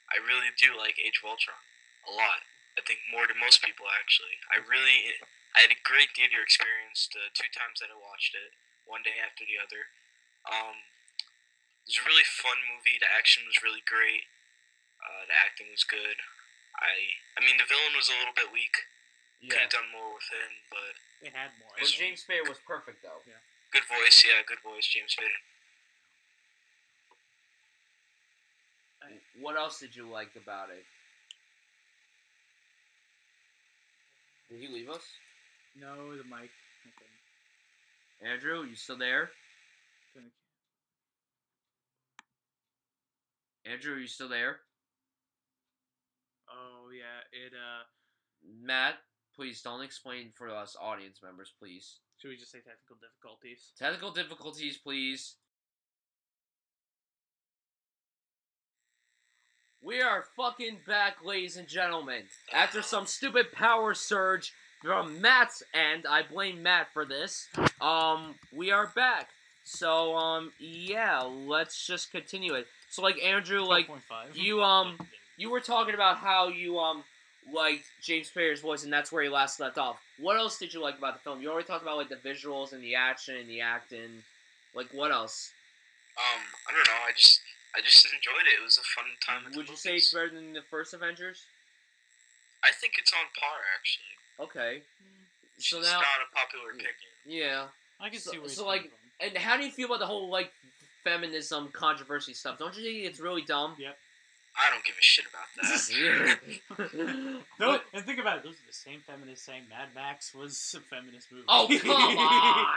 I really do like Age of Ultron a lot. I think more than most people, actually. I had a great theater experience the 2 times that I watched it, one day after the other. It was a really fun movie. The action was really great. The acting was good. I mean, the villain was a little bit weak. Could Yeah. have done more with him, but They had more. But James Spader was perfect, though. Yeah. good voice. Yeah, good voice, James Spader. What else did you like about it? Did he leave us? No, the mic. Okay. Andrew, you still there? Andrew, are you still there? Oh yeah, it. Matt, please don't explain for us audience members, please. Should we just say technical difficulties? Technical difficulties, please. We are fucking back, ladies and gentlemen. After some stupid power surge from Matt's end, I blame Matt for this. We are back. So, yeah, let's just continue it. So, like, Andrew, like, 12.5. you were talking about how you, liked James Spader's voice, and that's where he last left off. What else did you like about the film? You already talked about, like, the visuals and the action and the acting. Like, what else? I don't know. I just enjoyed it. It was a fun time. Would you say it's better than the first Avengers? I think it's on par, actually. Okay. It's So just now, not a popular opinion. yeah. I can see where So like, and how do you feel about the whole like feminism controversy stuff? Don't you think it's really dumb? Yep. I don't give a shit about that. No, and think about it. Those are the same feminists saying Mad Max was a feminist movie. Oh come on,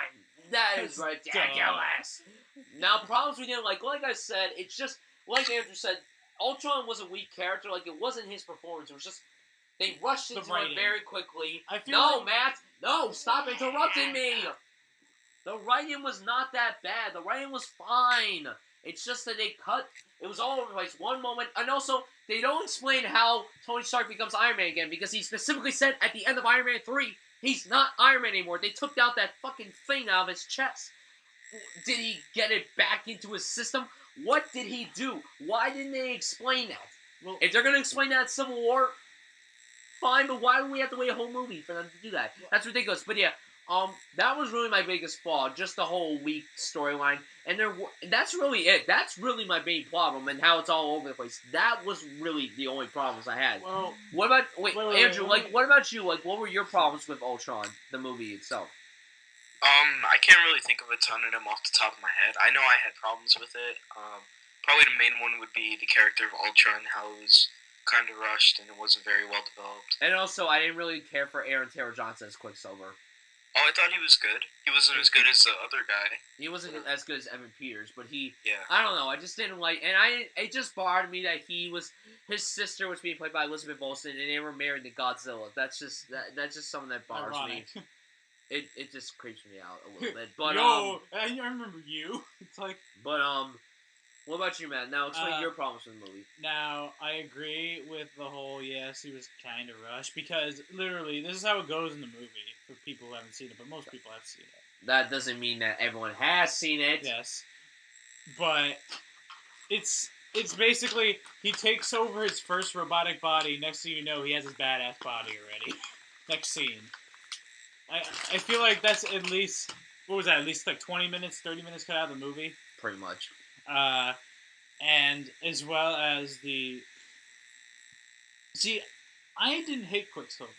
that is ridiculous. Now problems we didn't like I said, it's just like Andrew said. Ultron was a weak character. Like it wasn't his performance. It was just they rushed into it very quickly. Matt, no, stop interrupting me. The writing was not that bad. The writing was fine. It's just that they cut. It was all over the place. One moment, and also they don't explain how Tony Stark becomes Iron Man again because he specifically said at the end of Iron Man 3 he's not Iron Man anymore. They took out that fucking thing out of his chest. Did he get it back into his system? What did he do? Why didn't they explain that? Well, if they're gonna explain that in Civil War, fine. But why do we have to wait a whole movie for them to do that? That's ridiculous. But yeah. That was really my biggest flaw, just the whole weak storyline, and that's really it. That's really my main problem, and how it's all over the place. That was really the only problems I had. Well, what about Andrew? What about you? Like, what were your problems with Ultron, the movie itself? I can't really think of a ton of them off the top of my head. I know I had problems with it. Probably the main one would be the character of Ultron, how it was kind of rushed and it wasn't very well developed. And also, I didn't really care for Aaron Taylor Johnson as Quicksilver. Oh, I thought he was good. He wasn't as good as the other guy. He wasn't as good as Evan Peters, but yeah. I don't know. I just didn't like, and it just bothered me that his sister was being played by Elizabeth Olsen, and they were married to Godzilla. That's just something that bothers me. It just creeps me out a little bit. But I remember you. It's like, but what about you, Matt? Now explain your problems with the movie. Now I agree with the whole yes, he was kind of rushed because literally this is how it goes in the movie for people who haven't seen it, but most people have seen it. That doesn't mean that everyone has seen it. Yes, but it's basically he takes over his first robotic body. Next thing you know, he has his badass body already. Next scene. I feel like that's at least what was that? At least like 20 minutes, 30 minutes cut out of the movie. Pretty much. And as well as the... See, I didn't hate Quicksilver.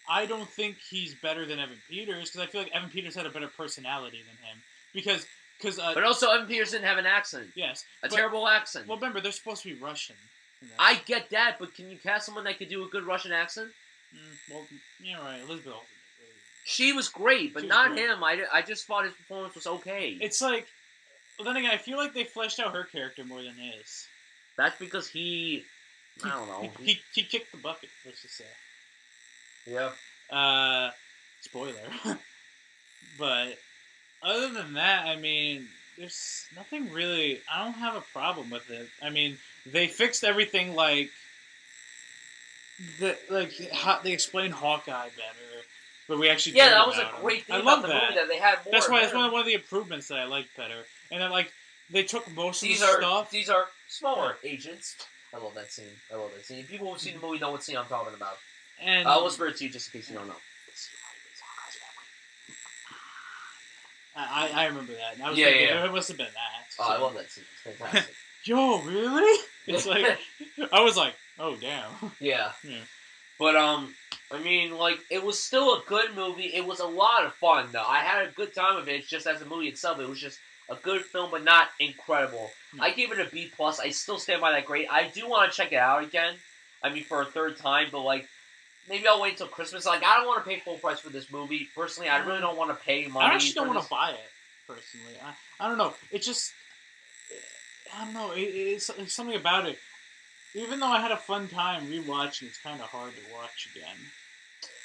I don't think he's better than Evan Peters, because I feel like Evan Peters had a better personality than him. But also, Evan Peters didn't have an accent. Yes. Terrible accent. Well, remember, they're supposed to be Russian. I get that, but can you cast someone that could do a good Russian accent? Well, yeah, right. Elizabeth Olsen. She was great, but not him. I just thought his performance was okay. It's like... Well, then again, I feel like they fleshed out her character more than his. That's because I don't know. He kicked the bucket, let's just say. Yeah. Spoiler. But other than that, I mean, there's nothing really... I don't have a problem with it. I mean, they fixed everything like... They explained Hawkeye better. but we actually Yeah, cared that was a about great thing I about love the that. movie, that they had more. That's why it's one of the improvements that I liked better. And then, like, they took most of the stuff. These are smaller agents. I love that scene. People who've seen the movie know what scene I'm talking about. And I'll whisper it to you just in case you don't know. I remember that. And I was thinking, it must have been that. Oh, I love that scene. It's fantastic. Yo, really? It's like, I was like, oh, damn. Yeah. Yeah. But, I mean, like, it was still a good movie. It was a lot of fun, though. I had a good time with it. It's just as a movie itself, it was just a good film, but not incredible. I gave it a B+. I still stand by that grade. I do want to check it out again. I mean, for a third time, but, like, maybe I'll wait until Christmas. Like, I don't want to pay full price for this movie. Personally, I really don't want to pay money. I actually don't want to buy it, personally. I don't know. It just... I don't know. It's something about it. Even though I had a fun time rewatching, it's kind of hard to watch again.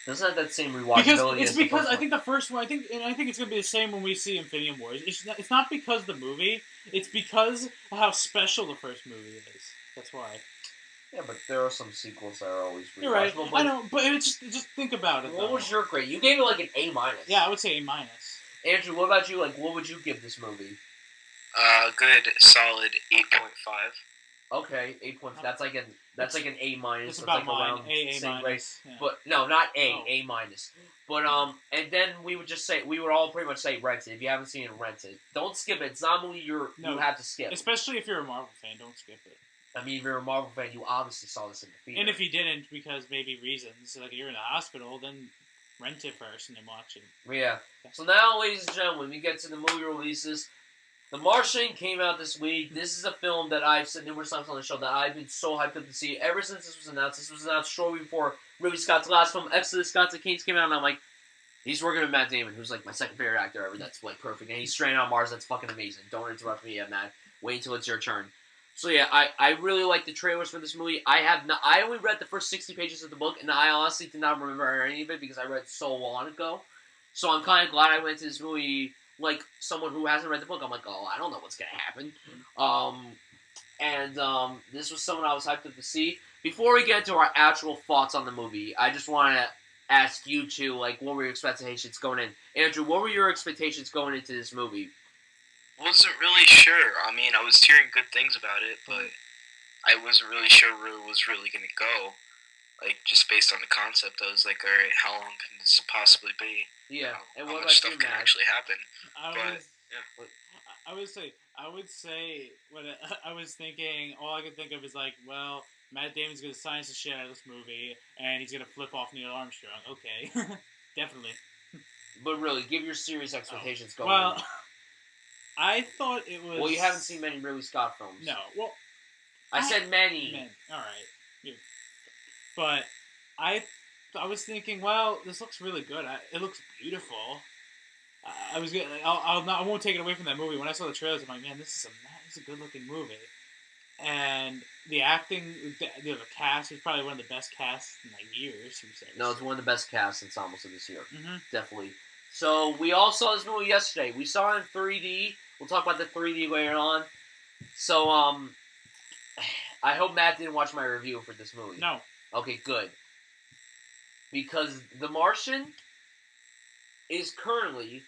Doesn't have that same rewatchability. Because I think the first one, I think it's gonna be the same when we see Infinity Wars. It's not because of the movie. It's because of how special the first movie is. That's why. Yeah, but there are some sequels that are always rewatchable. You're right. I know, but it's just think about it. What was your grade? You gave it like an A-. Yeah, I would say A-. Andrew, what about you? Like, what would you give this movie? Good, solid 8.5. Okay, 8.5. That's like an A-. It's about like mine. around A same grade. minus. Yeah. But no, not A. Oh. A-. But and then we would all pretty much say rent it. If you haven't seen it, rent it. Don't skip it. It's not a movie you have to skip. Especially if you're a Marvel fan, don't skip it. I mean, if you're a Marvel fan, you obviously saw this in the theater. And if you didn't, because maybe reasons, like you're in the hospital, then rent it first and then watch it. Yeah. So now, ladies and gentlemen, we get to the movie releases. The Martian came out this week. This is a film that I've said numerous times on the show that I've been so hyped up to see ever since this was announced. This was announced shortly before Ridley Scott's last film, Exodus: Gods and Kings, came out, and I'm like, he's working with Matt Damon, who's like my second favorite actor ever. That's like perfect. And he's stranded on Mars. That's fucking amazing. Don't interrupt me yet, Matt. Wait until it's your turn. So yeah, I really like the trailers for this movie. I only read the first 60 pages of the book, and I honestly did not remember any of it because I read it so long ago. So I'm kind of glad I went to this movie like someone who hasn't read the book. I'm like, oh, I don't know what's gonna happen. This was someone I was hyped up to see. Before we get into our actual thoughts on the movie, I just want to ask you two, like, what were your expectations going in? Andrew, what were your expectations going into this movie? Wasn't really sure. I mean, I was hearing good things about it, but I wasn't really sure where it was really going to go. Like, just based on the concept, I was like, alright, how long can this possibly be? Yeah, and how what much about stuff you, can Matt? actually happen? I would say when I was thinking, all I could think of is like, well, Matt Damon's gonna science the shit out of this movie, and he's gonna flip off Neil Armstrong. Okay, definitely. But really, give your serious expectations going well, in. I thought it was... Well, you haven't seen many Ridley Scott films. No, well... I said many. Alright. Yeah. But I was thinking, well, this looks really good. It looks beautiful. I won't take it away from that movie. When I saw the trailers, I'm like, man, this is a good-looking movie. And the acting, the cast is probably one of the best casts in like years. No, it's one of the best casts since almost of this year. Mm-hmm. Definitely. So, we all saw this movie yesterday. We saw it in 3D. We'll talk about the 3D later on. So, I hope Matt didn't watch my review for this movie. No. Okay, good. Because The Martian is currently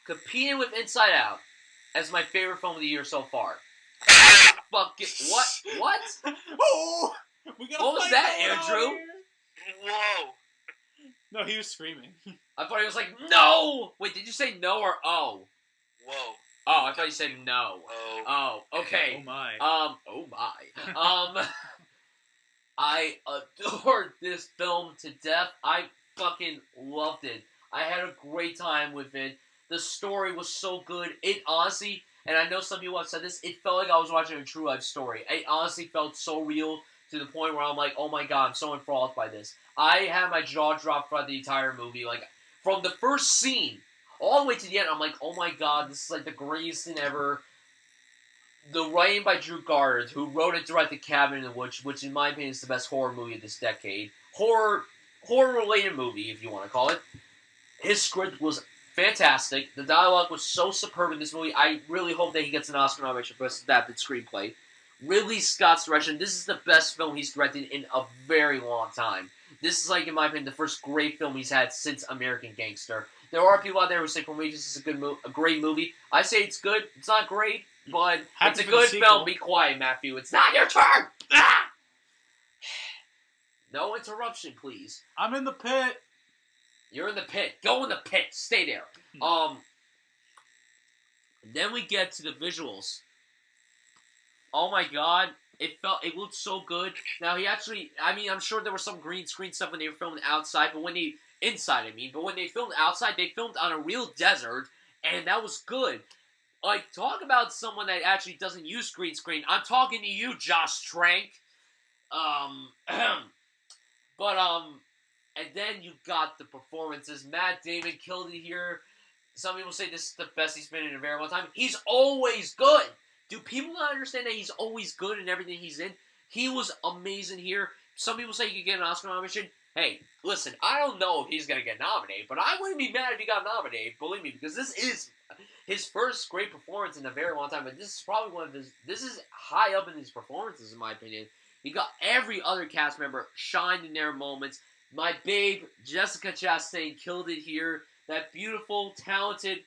competing with Inside Out as my favorite film of the year so far. Fuck it. What? What? Oh! What was that, Andrew? Whoa! No, he was screaming. I thought he was like, no! Wait, did you say no or oh? Whoa. Oh, I thought you said no. Oh. Oh, okay. Oh my. Oh my. I adored this film to death. I fucking loved it. I had a great time with it. The story was so good. It honestly, and I know some people have said this, it felt like I was watching a true life story. It honestly felt so real to the point where I'm like, oh my god, I'm so enthralled by this. I had my jaw drop throughout the entire movie. Like, from the first scene all the way to the end, I'm like, oh my god, this is like the greatest thing ever. The writing by Drew Goddard, who wrote and directed Cabin in the Woods, which in my opinion is the best horror movie of this decade. Horror-related movie, if you want to call it. His script was fantastic. The dialogue was so superb in this movie. I really hope that he gets an Oscar nomination for Best Adapted Screenplay. Ridley Scott's direction, this is the best film he's directed in a very long time. This is, like, in my opinion, the first great film he's had since American Gangster. There are people out there who say Prometheus is a great movie. I say it's good. It's not great, but it's a good film. Be quiet, Matthew. It's not your turn! Ah! No interruption, please. I'm in the pit. You're in the pit. Go in the pit. Stay there. Then we get to the visuals. Oh my god. It looked so good. Now he actually, I'm sure there was some green screen stuff when they were filming outside, but when they filmed outside, they filmed on a real desert, and that was good. Like, talk about someone that actually doesn't use green screen. I'm talking to you, Josh Trank. And then you got the performances. Matt Damon killed it here. Some people say this is the best he's been in a very long time. He's always good. Do people not understand that he's always good in everything he's in? He was amazing here. Some people say he could get an Oscar nomination. Hey, listen, I don't know if he's going to get nominated, but I wouldn't be mad if he got nominated, believe me, because this is his first great performance in a very long time, but this is probably this is high up in his performances, in my opinion. You got every other cast member shined in their moments. My babe, Jessica Chastain, killed it here. That beautiful, talented,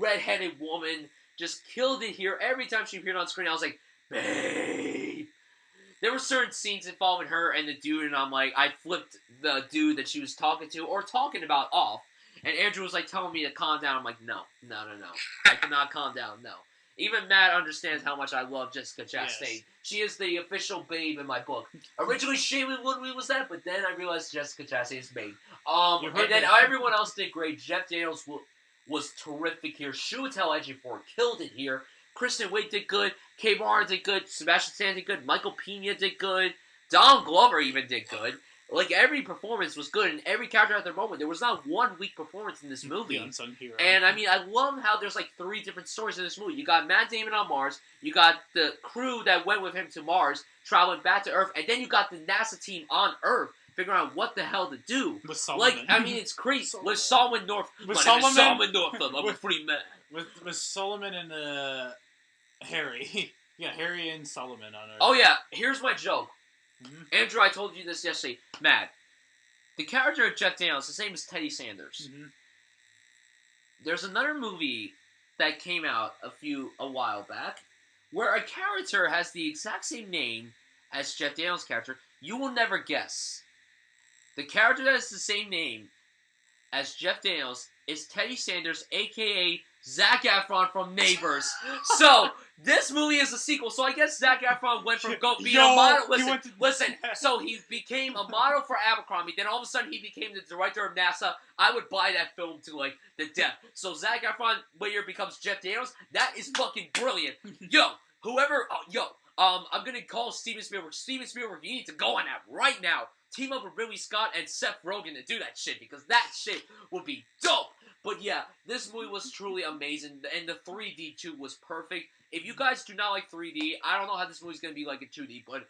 redheaded woman just killed it here. Every time she appeared on screen, I was like, babe. There were certain scenes involving her and the dude, and I'm like, I flipped the dude that she was talking to or talking about off. And Andrew was like telling me to calm down. I'm like, no. I cannot calm down, no. Even Matt understands how much I love Jessica Chastain. Yes. She is the official babe in my book. Originally, Shailene Woodley was that, but then I realized Jessica Chastain's babe. And then everyone else did great. Jeff Daniels was terrific here. Chiwetel Ejiofor killed it here. Kristen Wiig did good. Kay Barnes did good. Sebastian Stan did good. Michael Pena did good. Donald Glover even did good. Like, every performance was good, and every character had their moment. There was not one weak performance in this movie. The unsung hero. And, I love how there's, like, 3 different stories in this movie. You got Matt Damon on Mars, you got the crew that went with him to Mars, traveling back to Earth, and then you got the NASA team on Earth, figuring out what the hell to do. With Solomon. Like, it's crazy. With Solomon North. With Solomon Northam. I'm a free man. With Solomon and, Harry. Yeah, Harry and Solomon on Earth. Oh, yeah. Here's my joke. Mm-hmm. Andrew, I told you this yesterday. Matt, the character of Jeff Daniels, his name is Teddy Sanders. Mm-hmm. There's another movie that came out a while back where a character has the exact same name as Jeff Daniels' character. You will never guess. The character that has the same name as Jeff Daniels is Teddy Sanders, a.k.a. Zac Efron from Neighbors. So, this movie is a sequel. So, I guess Zac Efron went from being a model. Listen. So, he became a model for Abercrombie. Then, all of a sudden, he became the director of NASA. I would buy that film to, like, the death. So, Zac Efron later becomes Jeff Daniels. That is fucking brilliant. I'm going to call Steven Spielberg. Steven Spielberg, you need to go on that right now. Team up with Ridley Scott and Seth Rogen to do that shit, because that shit would be dope. But yeah, this movie was truly amazing, and the 3D too was perfect. If you guys do not like 3D, I don't know how this movie's going to be like in 2D, but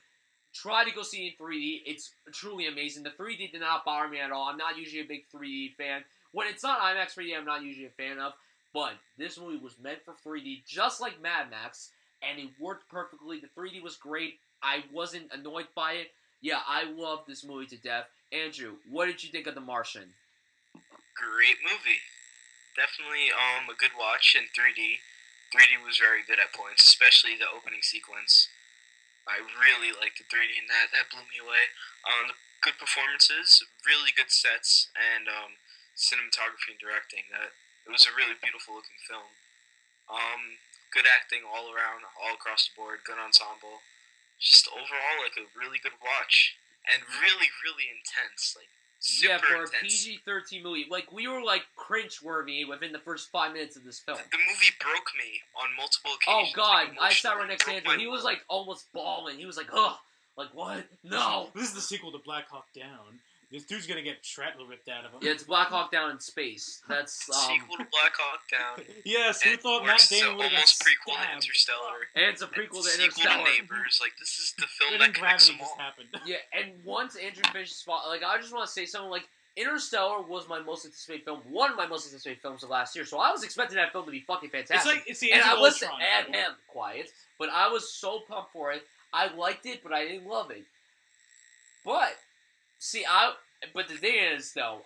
try to go see it in 3D. It's truly amazing. The 3D did not bother me at all. I'm not usually a big 3D fan. When it's not IMAX 3D, I'm not usually a fan of. But this movie was meant for 3D, just like Mad Max, and it worked perfectly. The 3D was great. I wasn't annoyed by it. Yeah, I love this movie to death. Andrew, what did you think of The Martian? Great movie. Definitely a good watch in 3D. 3D was very good at points, especially the opening sequence. I really liked the 3D in that. That blew me away. The good performances, really good sets, and cinematography and directing. It was a really beautiful looking film. Good acting all around, all across the board. Good ensemble. Just overall, like, a really good watch. And really, really intense. Like, super for intense. A PG-13 movie. Like, we were, like, cringe-worthy within the first 5 minutes of this film. The movie broke me on multiple occasions. Oh, God. Like, I sat right next to Andrew. He was, like, almost bawling. He was like, ugh. Like, what? No. This is the sequel to Black Hawk Down. This dude's gonna get shrapnel ripped out of him. Yeah, it's Black Hawk Down in space. That's, sequel to Black Hawk Down. Yes, who thought Matt Damon would have almost prequel to Interstellar. And it's a prequel to Interstellar. Sequel to Neighbors. Like, this is the film that connects them all. Yeah, and once Andrew finishes, like, I just want to say something, like, Interstellar was my most anticipated film, one of my most anticipated films of last year, so I was expecting that film to be fucking fantastic. It's the and I listened, and him, quiet, but I was so pumped for it. I liked it, but I didn't love it. But, see, But the thing is, though,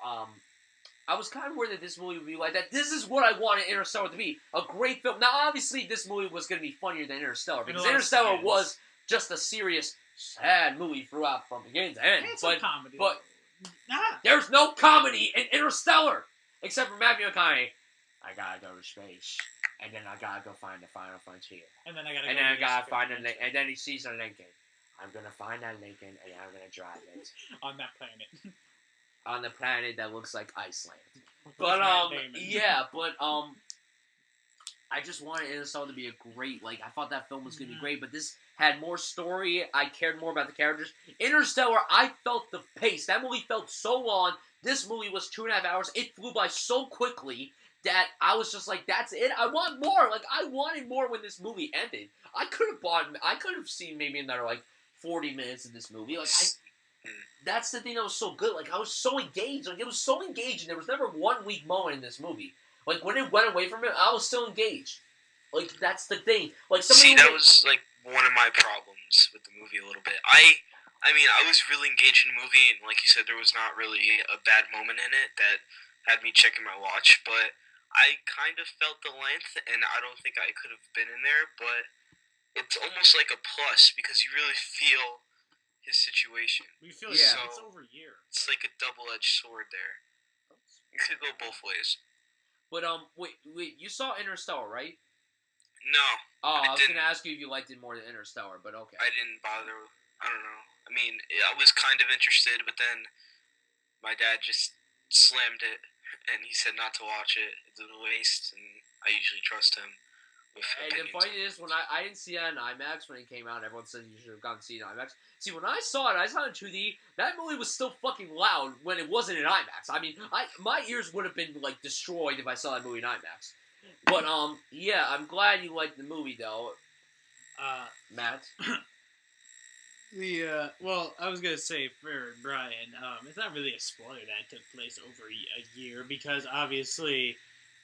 I was kind of worried that this movie would be like that. This is what I wanted Interstellar to be. A great film. Now, obviously, this movie was going to be funnier than Interstellar, because Interstellar was just a serious, sad movie throughout from beginning to end. Comedy. But there's no comedy in Interstellar, except for Matthew McConaughey. I gotta go to space, and then I gotta go find the final frontier. And then I gotta find a Lincoln. And then he sees a Lincoln. I'm gonna find that Lincoln, and I'm gonna drive it. On that planet. On the planet that looks like Iceland. But, I just wanted Interstellar to be a great, I thought that film was going to be great, but this had more story. I cared more about the characters. Interstellar, I felt the pace. That movie felt so long. This movie was 2.5 hours. It flew by so quickly that I was just like, that's it. I want more. I wanted more when this movie ended. I could have seen maybe another, 40 minutes of this movie. That's the thing that was so good. I was so engaged. It was so engaging. There was never one weak moment in this movie. When it went away from it, I was still engaged. That's the thing. See, that was, one of my problems with the movie a little bit. I mean, I was really engaged in the movie, and like you said, there was not really a bad moment in it that had me checking my watch, but I kind of felt the length, and I don't think I could have been in there, but it's almost like a plus, because you really feel his situation. We feel it's over a year. It's like a double-edged sword there. It could go both ways. But, wait, you saw Interstellar, right? No. Oh, I was going to ask you if you liked it more than Interstellar, but okay. I didn't bother. I don't know. I mean, I was kind of interested, but then my dad just slammed it, and he said not to watch it. It's a waste, and I usually trust him. And the funny is, when I didn't see it on IMAX when it came out, everyone said you should have gone to see it on IMAX. See, when I saw it in 2D, that movie was still fucking loud when it wasn't in IMAX. I mean, my ears would have been, destroyed if I saw that movie in IMAX. But, yeah, I'm glad you liked the movie, though. Matt? Well, I was gonna say for Brian, it's not really a spoiler that took place over a year, because obviously,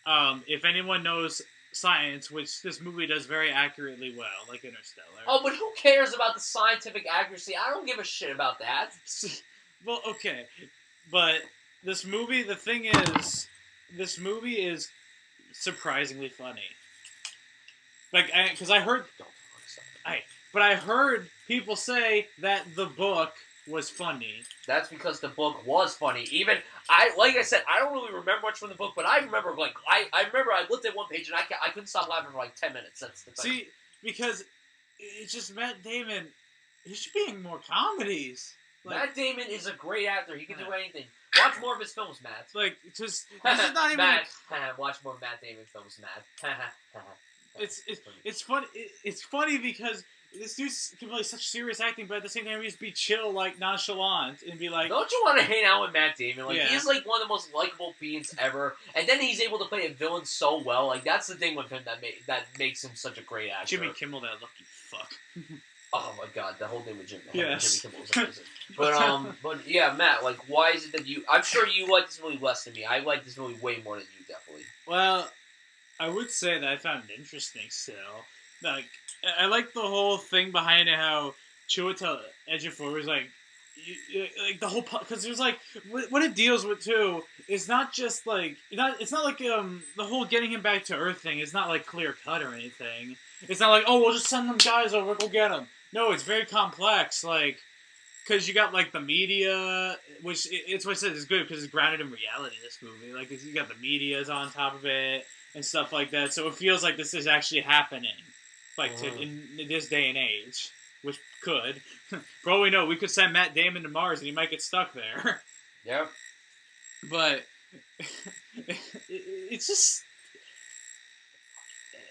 if anyone knows science, which this movie does very accurately well, like Interstellar. Oh, but who cares about the scientific accuracy? I don't give a shit about that. Well, okay, but this movie, the thing is, this movie is surprisingly funny. Because I heard, I heard people say that the book was funny. That's because the book was funny. Like I said, I don't really remember much from the book, but I remember, I remember I looked at one page and I couldn't stop laughing for 10 minutes. That's the thing. See, because it's just Matt Damon, he should be in more comedies. Matt Damon is a great actor. He can do anything. Watch more of his films, Matt. This is not even... Matt, watch more Matt Damon films, Matt. It's funny. It's funny because this dude's can play such serious acting, but at the same time, he just be chill, nonchalant, and be like... Don't you want to hang out with Matt Damon? He's, one of the most likable beings ever, and then he's able to play a villain so well. That's the thing with him that makes him such a great actor. Jimmy Kimmel, that lucky fuck. Oh my god, the whole thing with Jimmy Kimmel was amazing. But yeah, Matt, why is it that you... I'm sure you like this movie less than me. I like this movie way more than you, definitely. Well, I would say that I found it interesting still. I like the whole thing behind it, how Chiwetel Ejiofor was the whole... Because there's what it deals with, too, is not just it's not like the whole getting him back to Earth thing is not clear cut or anything. It's not oh, we'll just send them guys over, go get them. No, it's very complex, because you got, the media, which, it's what I said is good, because it's grounded in reality, this movie. You got the media's on top of it, and stuff like that, so it feels like this is actually happening, in this day and age, which could. For all we know, we could send Matt Damon to Mars, and he might get stuck there. Yep. But, it's just...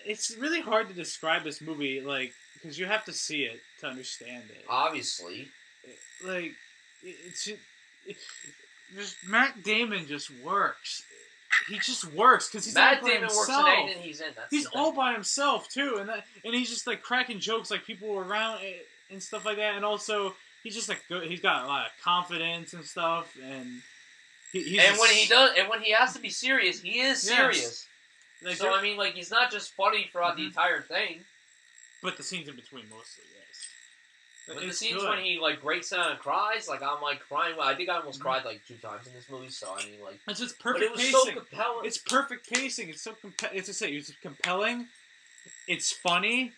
It's really hard to describe this movie, because you have to see it to understand it. Obviously. Matt Damon just works. He just works, because he's Matt all by Damon himself. works in anything he's in. He's all by himself, too, and he's just, cracking jokes, people around and stuff like that, and also, he's just, good. He's got a lot of confidence and stuff, and when he has to be serious, he is serious. So, he's not just funny throughout the entire thing. But the scenes in between mostly, yes. But the scenes when he like breaks down and cries, like I'm like crying. I think I almost cried like 2 times in this movie. So I mean, like it's just perfect. But it was pacing. so compelling. It's perfect pacing. It's so it's compelling. It's funny.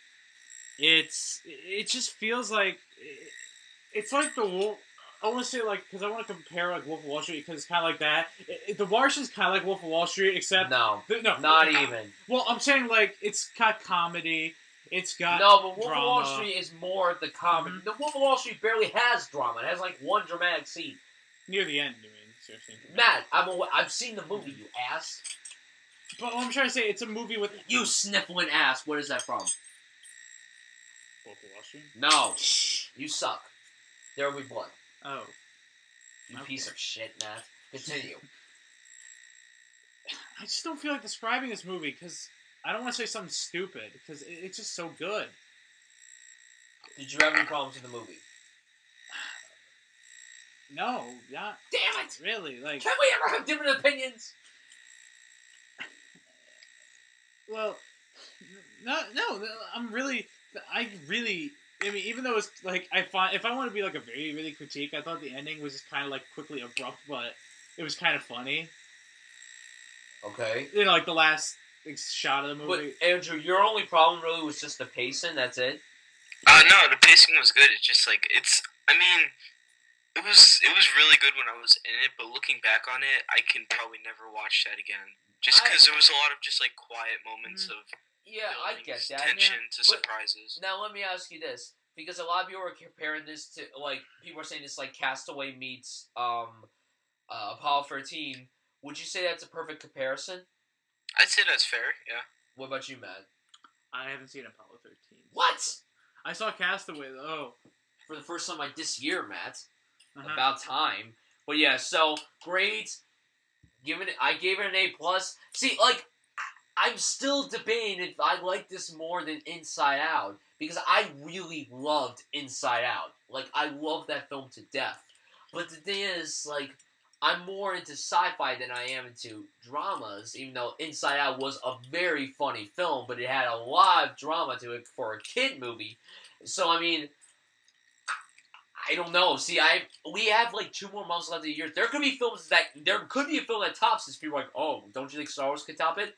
It just feels like it's like the Wolf. I want to say like because I want to compare like Wolf of Wall Street because it's kind of like that. The Martian's kind of like Wolf of Wall Street, except no, not even. Well, I'm saying like it's got comedy. It's got but Wolf drama. of Wall Street is more the comedy. The Wolf of Wall Street barely has drama. It has like one dramatic scene near the end. I mean, seriously. Matt, I've seen the movie. You ass. But what I'm trying to say, it's a movie with you sniffling ass. What is that from? Wolf of Wall Street? No, you suck. There will be blood. Oh, you piece of shit, Matt. Continue. I just don't feel like describing this movie because I don't want to say something stupid because it's just so good. Did you have any problems with the movie? No, not. Damn it! Really, like. Can we ever have different opinions? Well, no. I mean, even though it's like if I want to be like a very really critique, I thought the ending was just kind of like quickly abrupt, but it was kind of funny. Okay. You know, like the last shot of the movie. But Andrew, your only problem really was just the pacing. That's it. No, the pacing was good. It's just like I mean, it was really good when I was in it, but looking back on it, I can probably never watch that again. Just because there was a lot of just like quiet moments of. Yeah, I get that. Tension to surprises. Now let me ask you this, because a lot of people are comparing this to like people are saying this like Castaway meets Apollo 13. Would you say that's a perfect comparison? I'd say that's fair. Yeah. What about you, Matt? I haven't seen Apollo 13. What? I saw Castaway though. For the first time like this year, Matt. About time. But yeah, so great. I gave it an A+. See, like. I'm still debating if I like this more than Inside Out, because I really loved Inside Out. Like, I love that film to death. But the thing is, like, I'm more into sci-fi than I am into dramas, even though Inside Out was a very funny film, but it had a lot of drama to it for a kid movie. So, I mean, I don't know. See, we have, like, 2 more months left of the year. There could be a film that tops this. People are like, oh, don't you think Star Wars could top it?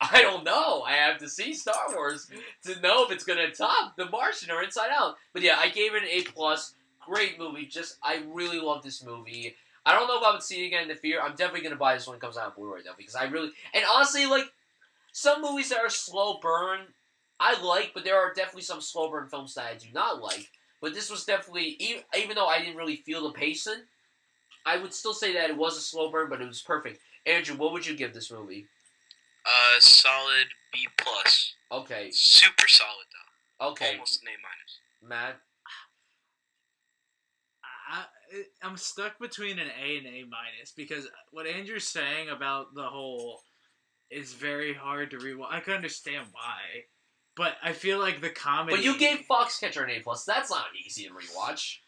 I don't know. I have to see Star Wars to know if it's going to top The Martian or Inside Out. But yeah, I gave it an A+. Great movie. I really love this movie. I don't know if I would see it again in the theater. I'm definitely going to buy this when it comes out on Blu-ray, though, because and honestly, like, some movies that are slow burn, I like, but there are definitely some slow burn films that I do not like. But this was definitely, even though I didn't really feel the pacing, I would still say that it was a slow burn, but it was perfect. Andrew, what would you give this movie? Solid B+. Okay. Super solid, though. Okay. Almost an A-. Matt? I'm stuck between an A and A-, because what Andrew's saying about the whole is very hard to rewatch. I can understand why, but I feel like the comedy... But you gave Foxcatcher an A+. That's not easy to rewatch.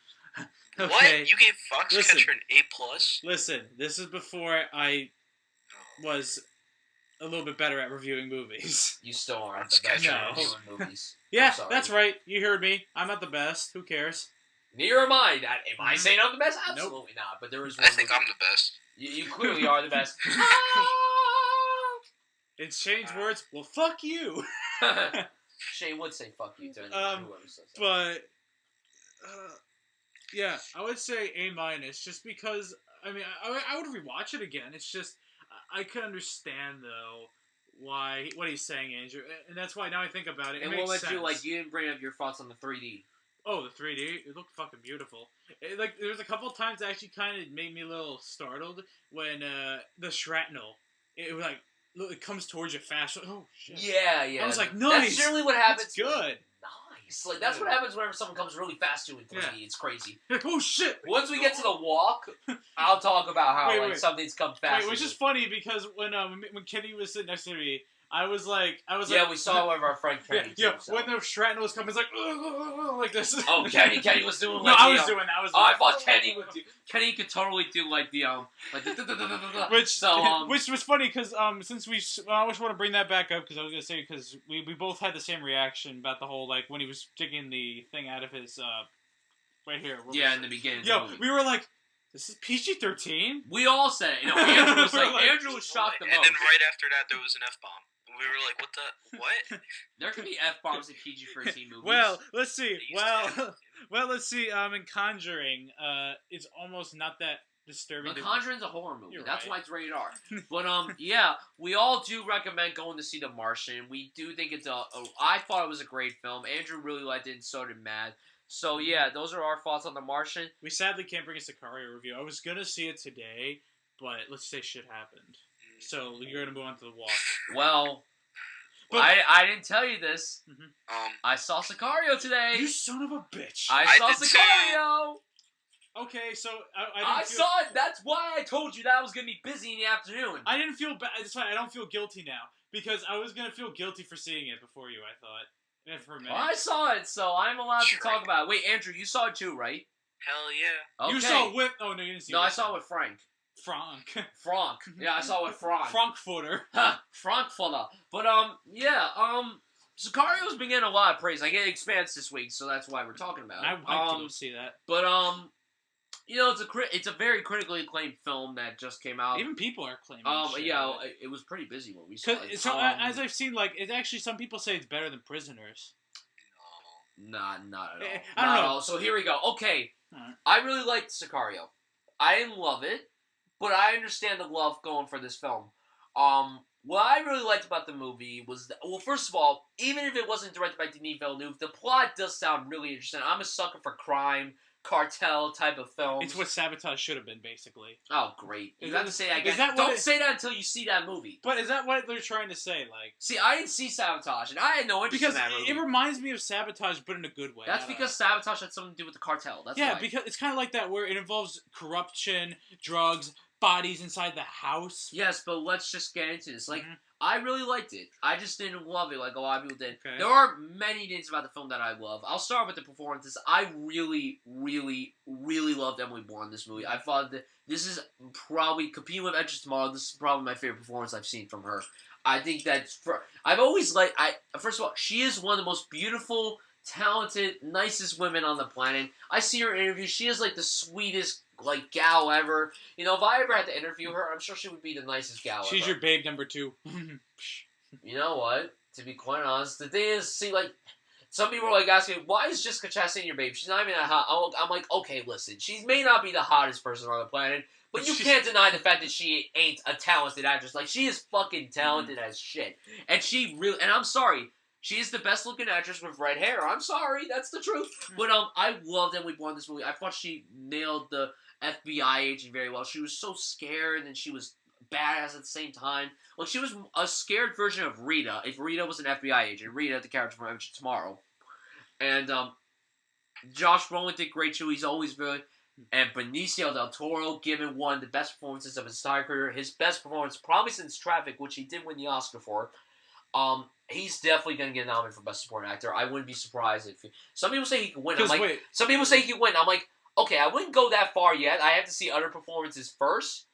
Okay. What? You gave Foxcatcher an A+? Listen, this is before I was... a little bit better at reviewing movies. You still aren't the best at reviewing movies. Yeah, that's right. You heard me. I'm not the best. Who cares? Neither am I. Am I saying I'm the best? Absolutely not. But there is one I think I'm the best. You clearly are the best. It's changed words. Well, fuck you. Shane would say fuck you to whoever says that. But, yeah, I would say A-, just because, I mean, I would rewatch it again. It's just... I can understand though what he's saying, Andrew, and that's why now I think about it. And what about you? Like, you didn't bring up your thoughts on the 3D. Oh, the 3D, it looked fucking beautiful. There was a couple of times that actually kind of made me a little startled when the shrapnel, it comes towards you fast. Oh shit! Yeah. I was like, nice. That's generally what happens. That's good. Nice. Like that's what happens whenever someone comes really fast to you in 3D. Yeah. It's crazy. Oh shit! Once we get to the walk, I'll talk about how something's come fast. Which is funny because when Kenny was sitting next to me, I was like, we saw one of our friend Kenny. Yeah, when the shrapnel was coming, it's like this. Oh, Kenny was doing. No, I was doing that. I thought Kenny would do. Kenny could totally do like the which was funny because since I just want to bring that back up because I was gonna say because we both had the same reaction about the whole like when he was digging the thing out of his right here. Yeah, in the beginning. Yo, we were like, this is PG-13? We all said it. Andrew was Andrew was shocked the most. And then right after that, there was an F-bomb. We were like, what? There could be F-bombs in PG-13 movies. Well, let's see. Let's see. In Conjuring, it's almost not that disturbing. The Conjuring's a horror movie. That's right. why it's rated R. But yeah, we all do recommend going to see The Martian. We do think it's I thought it was a great film. Andrew really liked it, and so did Matt. So yeah, those are our thoughts on The Martian. We sadly can't bring a Sicario review. I was gonna see it today, but let's say shit happened. So you're gonna move on to the walk. Well, I didn't tell you this. Mm-hmm. I saw Sicario today. You son of a bitch! I saw Sicario. Okay, so I saw it. That's why I told you that I was gonna be busy in the afternoon. I didn't feel bad. That's why I don't feel guilty now because I was gonna feel guilty for seeing it before you. I thought. For a minute. Well, I saw it, so I'm allowed to talk about it. Wait, Andrew, you saw it too, right? Hell yeah. Okay. You saw it with... Oh, no, you didn't see it. No, I saw it with Frank. Frank. Yeah, I saw it with Frank. Frankfurter. Frankfurter. But, yeah, Sicario's been getting a lot of praise. I get Expanse this week, so that's why we're talking about it. I like to go see that. But, you know, it's a very critically acclaimed film that just came out. Even people are claiming yeah, it was pretty busy when we saw it. So, as I've seen, like, it actually, some people say it's better than Prisoners. Not at all. I don't know. So here we go. Okay, right. I really liked Sicario. I didn't love it, but I understand the love going for this film. What I really liked about the movie was that, well, first of all, even if it wasn't directed by Denis Villeneuve, the plot does sound really interesting. I'm a sucker for crime, cartel type of films. It's what Sabotage should have been, basically. Oh, great. You have to say that again. Don't say that until you see that movie. But is that what they're trying to say? Like, see, I didn't see Sabotage, and I had no interest in that movie. Because it reminds me of Sabotage, but in a good way. That's because Sabotage had something to do with the cartel. That's why. Because it's kind of like that, where it involves corruption, drugs, bodies inside the house. Yes, but let's just get into this. Like, I really liked it. I just didn't love it like a lot of people did. Okay. There are many things about the film that I love. I'll start with the performances. I really, really, really loved Emily Blunt in this movie. I thought that this is probably, competing with Edges Tomorrow, this is probably my favorite performance I've seen from her. I think that's, I've always liked, first of all, she is one of the most beautiful, talented, nicest women on the planet. I see her in interviews. She is like the sweetest, like, gal ever. You know, if I ever had to interview her, I'm sure she would be the nicest gal ever. She's your babe number 2. You know what? To be quite honest, the thing is, see, like, some people are like asking me, why is Jessica Chastain your babe? She's not even that hot. I'm like, okay, listen, she may not be the hottest person on the planet, but you can't deny the fact that she ain't a talented actress. Like, she is fucking talented as shit. And she really, and I'm sorry, she is the best looking actress with red hair. I'm sorry, that's the truth. But I loved Emily Blunt in this movie. I thought she nailed the FBI agent very well. She was so scared and she was badass at the same time. Like, she was a scared version of Rita. If Rita was an FBI agent, Rita, the character from Edge Tomorrow. And Josh Brolin did great too. He's always good. And Benicio del Toro given one of the best performances of his entire career. His best performance probably since Traffic, which he did win the Oscar for. He's definitely going to get nominated for Best Supporting Actor. I wouldn't be surprised if some people say he could win. I'm like, some people say he could win. I'm like, okay, I wouldn't go that far yet. I have to see other performances first.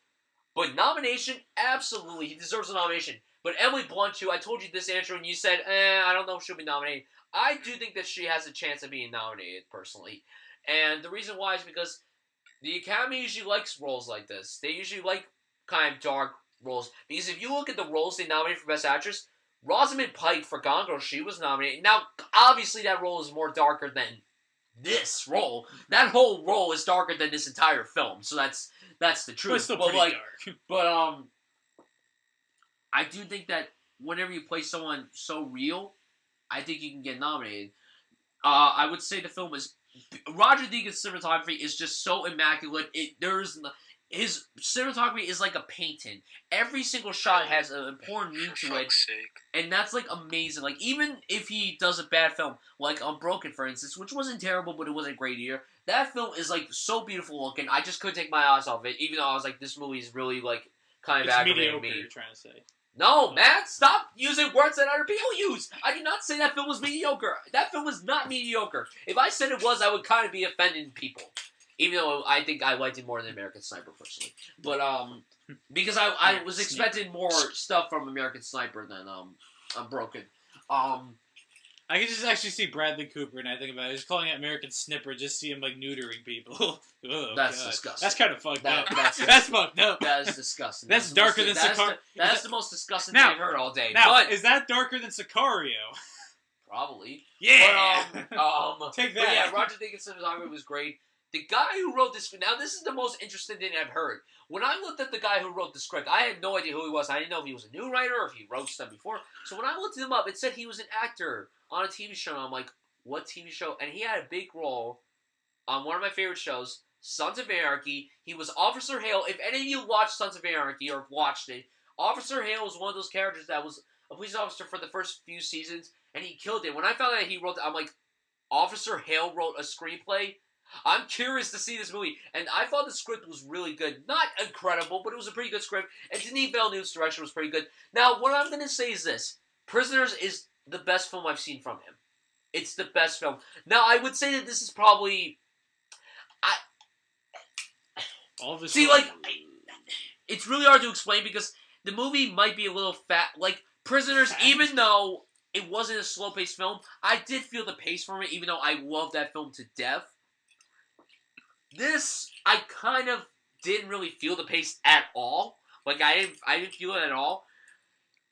But nomination, absolutely. He deserves a nomination. But Emily Blunt, too, I told you this, Andrew, and you said, I don't know if she'll be nominated. I do think that she has a chance of being nominated, personally. And the reason why is because the Academy usually likes roles like this. They usually like kind of dark roles. Because if you look at the roles they nominated for Best Actress, Rosamund Pike for Gone Girl, she was nominated. Now, obviously that role is more darker than this role. That whole role is darker than this entire film. So that's the truth. But it's still pretty dark. But I do think that whenever you play someone so real, I think you can get nominated. I would say the film is Roger Deakins' cinematography is just so immaculate. His cinematography is like a painting. Every single shot has an important meaning to it, and that's like amazing. Like, even if he does a bad film, like Unbroken, for instance, which wasn't terrible, but it wasn't great either. That film is like so beautiful looking. I just couldn't take my eyes off it, even though I was like, this movie is really like kind of aggravating me. You're trying to say. No, Matt, stop using words that other people use. I did not say that film was mediocre. That film was not mediocre. If I said it was, I would kind of be offending people. Even though I think I liked it more than American Sniper, personally. But, because I was expecting more stuff from American Sniper than, Unbroken. I can just actually see Bradley Cooper, and I think about it. He's calling it American Snipper, just see him, like, neutering people. Oh, That's God. disgusting. That's kind of fucked up. That's fucked up. That is disgusting. That's darker than Sicario. That's the most disgusting thing I've heard all day. Now, but is that darker than Sicario? Probably. Yeah! But, Take that. But yeah, Roger Deakins' cinematography was great. The guy who wrote this... Now, this is the most interesting thing I've heard. When I looked at the guy who wrote the script, I had no idea who he was. I didn't know if he was a new writer or if he wrote stuff before. So when I looked him up, it said he was an actor on a TV show. And I'm like, what TV show? And he had a big role on one of my favorite shows, Sons of Anarchy. He was Officer Hale. If any of you watched Sons of Anarchy or watched it, Officer Hale was one of those characters that was a police officer for the first few seasons, and he killed it. When I found out he wrote that, I'm like, Officer Hale wrote a screenplay? I'm curious to see this movie, and I thought the script was really good. Not incredible, but it was a pretty good script, and Denis Villeneuve's direction was pretty good. Now, what I'm going to say is this. Prisoners is the best film I've seen from him. It's the best film. Now, I would say that this is probably... it's really hard to explain because the movie might be a little fat. Like, Prisoners, even though it wasn't a slow-paced film, I did feel the pace from it, even though I loved that film to death. This, I kind of didn't really feel the pace at all. Like, I didn't feel it at all.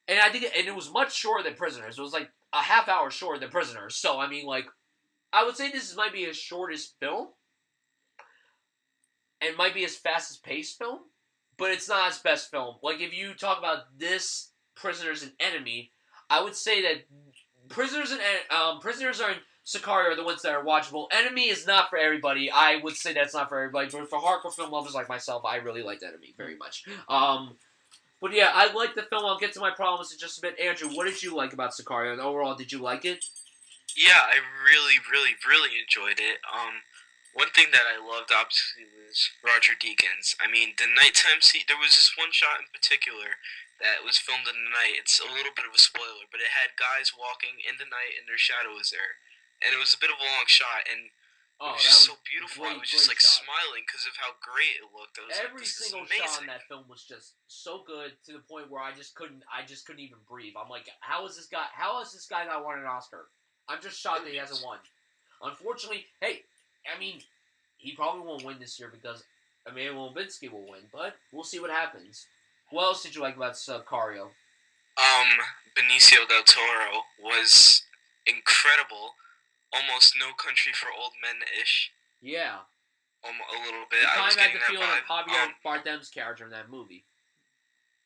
And I think it was much shorter than Prisoners. It was like a half hour shorter than Prisoners. So, I mean, like, I would say this might be his shortest film. And might be his fastest paced film. But it's not his best film. Like, if you talk about this, Prisoners, and Enemy, I would say that Prisoners are in Sicario are the ones that are watchable. Enemy is not for everybody. I would say that's not for everybody. But for hardcore film lovers like myself, I really liked Enemy very much. But yeah, I liked the film. I'll get to my problems in just a bit. Andrew, what did you like about Sicario? And overall, did you like it? Yeah, I really, really, really enjoyed it. One thing that I loved, obviously, was Roger Deakins. I mean, the nighttime scene, there was this one shot in particular that was filmed in the night. It's a little bit of a spoiler, but it had guys walking in the night and their shadow was there. And it was a bit of a long shot, and it was just so beautiful. I was just, like, smiling because of how great it looked. I was Every single shot in that film was just so good to the point where I just couldn't even breathe. I'm like, how has this guy not won an Oscar? I'm just shocked that he hasn't won. Unfortunately, hey, I mean, he probably won't win this year because Emmanuel Lubezki will win, but we'll see what happens. What else did you like about Sicario? Benicio del Toro was incredible. Almost No Country for Old Men-ish. Yeah. A little bit. You I was kind of had getting the that feeling of vibe. Javier Bardem's character in that movie.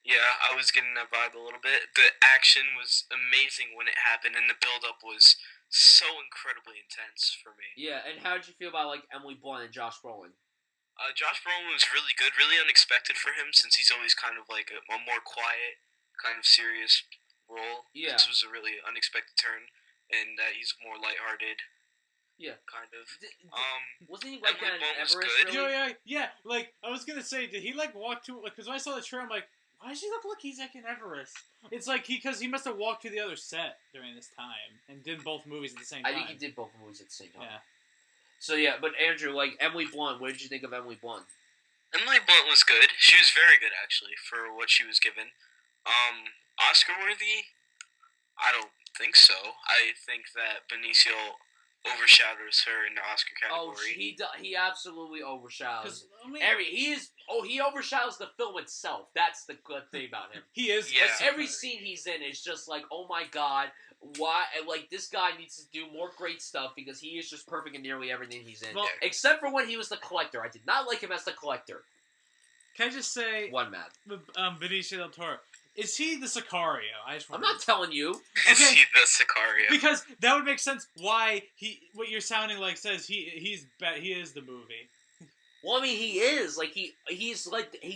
Yeah, I was getting that vibe a little bit. The action was amazing when it happened, and the build-up was so incredibly intense for me. Yeah, and how did you feel about, like, Emily Blunt and Josh Brolin? Josh Brolin was really good, really unexpected for him, since he's always kind of like a more quiet, kind of serious role. Yeah. This was a really unexpected turn, and he's more lighthearted. Yeah. Kind of. Wasn't he like that in was Everest, good. really? Yeah, like, I was gonna say, did he, like, walk to, like, because when I saw the trailer, I'm like, why does he look like he's, like, in Everest? It's like, because he must have walked to the other set during this time, and did both movies at the same time. I think he did both movies at the same time. Yeah. So, yeah, but Andrew, like, Emily Blunt, what did you think of Emily Blunt? Emily Blunt was good. She was very good, actually, for what she was given. Oscar-worthy? I don't think so. I think that Benicio overshadows her in the Oscar category. Oh, he absolutely overshadows. I mean, he overshadows the film itself. That's the good thing about him. he is. Yeah. Every scene he's in is just like, oh my god, why? Like, this guy needs to do more great stuff because he is just perfect in nearly everything he's in. Well, except for when he was the Collector. I did not like him as the Collector. Can I just say, One man. Benicio del Toro, is he the Sicario? I'm not telling you. Is he the Sicario? Because that would make sense why what you're sounding like says he is the movie. Well, I mean, he is. Like, he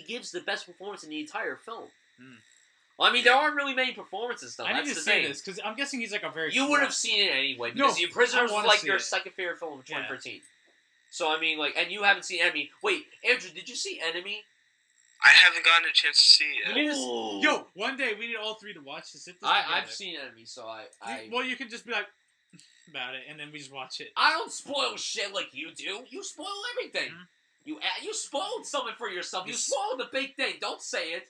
gives the best performance in the entire film. Mm. Well, I mean, there aren't really many performances, though. I That's need to the say thing. this, because I'm guessing he's like a very... You would have seen it anyway, because No, Prisoners I was wanna like see your it. second favorite film of 2013. So, I mean, like, and you haven't seen Enemy. Wait, Andrew, did you see Enemy? I haven't gotten a chance to see it. Yo, one day we need all three to watch this. I've seen Enemy, so Well, you can just be like about it, and then we just watch it. I don't spoil shit like you do. You spoil everything. Mm-hmm. You spoiled something for yourself. You spoiled the big thing. Don't say it.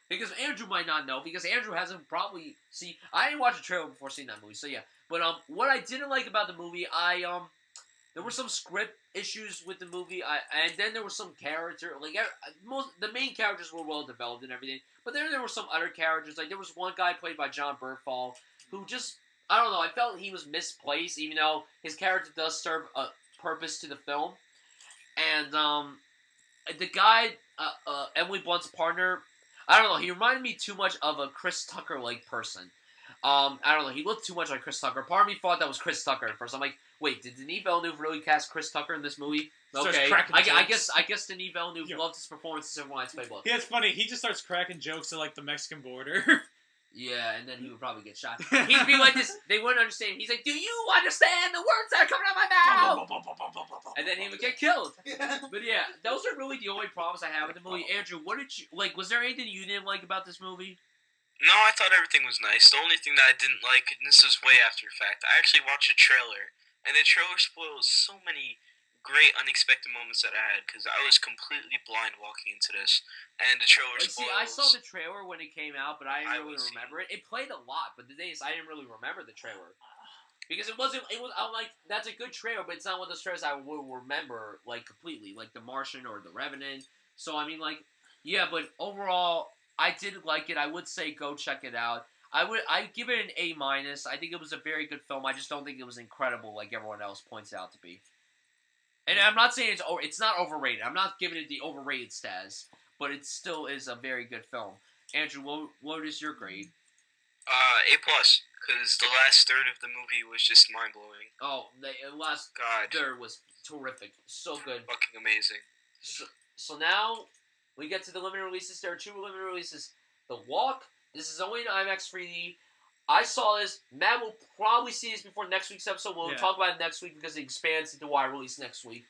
Because Andrew might not know, because Andrew hasn't probably seen... I didn't watch a trailer before seeing that movie, so yeah. But what I didn't like about the movie, there were some script issues with the movie, and then there was some character... the main characters were well developed and everything, but then there were some other characters. Like, there was one guy played by John Bernthal, who just... I don't know, I felt he was misplaced, even though his character does serve a purpose to the film. And, the guy, Emily Blunt's partner... I don't know, he reminded me too much of a Chris Tucker-like person. I don't know, he looked too much like Chris Tucker. Part of me thought that was Chris Tucker at first. I'm like, wait, did Denis Villeneuve really cast Chris Tucker in this movie? Okay, I guess Denis Villeneuve loved his performance in Silver Linings Playbook. Yeah, it's funny, he just starts cracking jokes at, like, the Mexican border. Yeah, and then he would probably get shot. He'd be like this, they wouldn't understand. He's like, do you understand the words that are coming out of my mouth? And then he would get killed. But yeah, those are really the only problems I have with the movie. Andrew, what did you, like, was there anything you didn't like about this movie? No, I thought everything was nice. The only thing that I didn't like, and this is way after the fact, I actually watched a trailer, and the trailer spoils so many great unexpected moments that I had, because I was completely blind walking into this, and the trailer spoils... See, I saw the trailer when it came out, but I didn't really remember it. It played a lot, but the thing is, I didn't really remember the trailer. Because I'm like, that's a good trailer, but it's not one of those trailers I will remember, like, completely, like The Martian or The Revenant. So, I mean, like, yeah, but overall, I did like it. I would say go check it out. I'd give it an A-. I think it was a very good film. I just don't think it was incredible like everyone else points out to be. And I'm not saying it's not overrated. I'm not giving it the overrated status, but it still is a very good film. Andrew, what is your grade? A+, because the last third of the movie was just mind-blowing. Oh, the last third was terrific. So good. Fucking amazing. So now, we get to the limited releases. There are 2 limited releases. The Walk, this is only an IMAX 3D. I saw this. Matt will probably see this before next week's episode. We'll talk about it next week because it expands into why I release next week.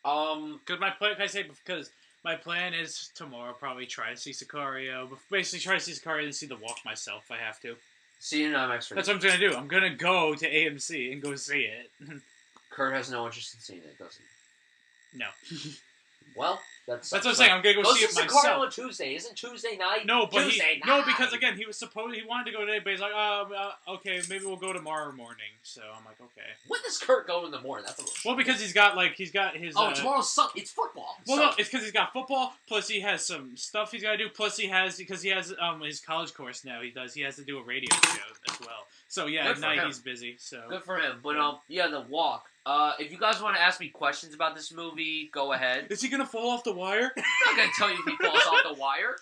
Because my plan is tomorrow probably try to see Sicario. Basically try to see Sicario and see The Walk myself if I have to. See it in IMAX 3D. That's what I'm going to do. I'm going to go to AMC and go see it. Kurt has no interest in seeing it, does he? No. Well, that's what I'm saying. I'm gonna go see it myself. Sicario on Tuesday. Isn't Tuesday night? No, but Tuesday night. No, because again, he wanted to go today, but he's like, okay, maybe we'll go tomorrow morning. So I'm like, okay. When does Kurt go in the morning? That's because he's got his. Tomorrow's it's football. Well, no, it's because he's got football. Plus, he has some stuff he's got to do. Plus, he has his college course now. He has to do a radio show as well. So yeah, at night he's busy. So good for him. But The Walk. If you guys want to ask me questions about this movie, go ahead. Is he gonna fall off the wire? I'm not gonna tell you if he falls off the wire.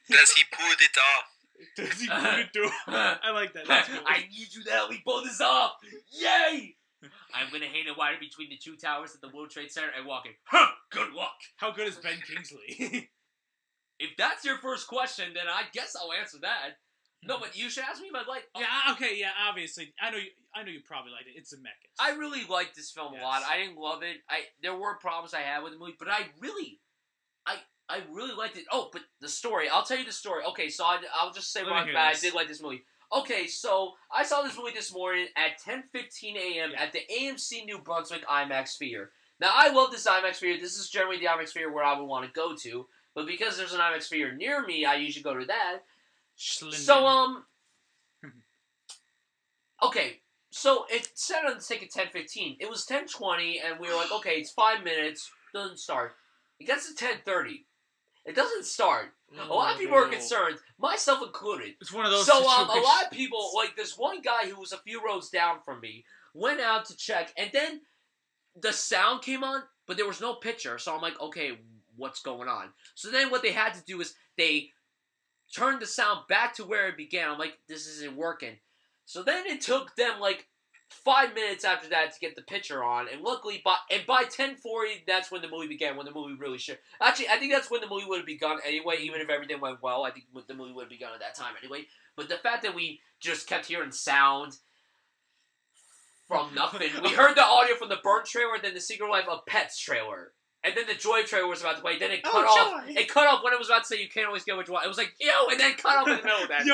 Does he pull it off? Does he pull it off? I like that. That's cool. I need you to help me pull this off. Yay! I'm gonna hang a wire between the 2 towers at the World Trade Center and walk in. Huh! Good luck. How good is Ben Kingsley? If that's your first question, then I guess I'll answer that. No, but you should ask me about, like... Yeah, okay, yeah, obviously. I know you probably liked it. It's Zemeckis. I really liked this film a lot. I didn't love it. There were problems I had with the movie, but I really liked it. Oh, but the story. I'll tell you the story. Okay, so I'll just say right back. I did like this movie. Okay, so I saw this movie this morning at 10:15 a.m. at the AMC New Brunswick IMAX Theater. Now, I love this IMAX Theater. This is generally the IMAX Theater where I would want to go to, but because there's an IMAX Theater near me, I usually go to that. So, okay, so it said on the ticket 10:15. It was 10:20, and we were like, okay, it's 5 minutes, doesn't start. It gets to 10:30. It doesn't start. A lot of people are concerned, myself included. It's one of those situations. A lot of people, like this one guy who was a few rows down from me, went out to check, and then the sound came on, but there was no picture, so I'm like, okay, what's going on? So then what they had to do is they turned the sound back to where it began. I'm like, this isn't working. So then it took them like 5 minutes after that to get the picture on, and luckily by 10:40, that's when the movie began, when the movie really should. Actually, I think that's when the movie would have begun anyway, even if everything went well. I think the movie would have begun at that time anyway. But the fact that we just kept hearing sound from nothing. We heard the audio from the Burnt trailer, then the Secret Life of Pets trailer. And then the Joy trailer was about to play. Then it cut Oh, off. Joy! It cut off when it was about to say you can't always get what you want. It was like yo, and then cut off in the middle of that.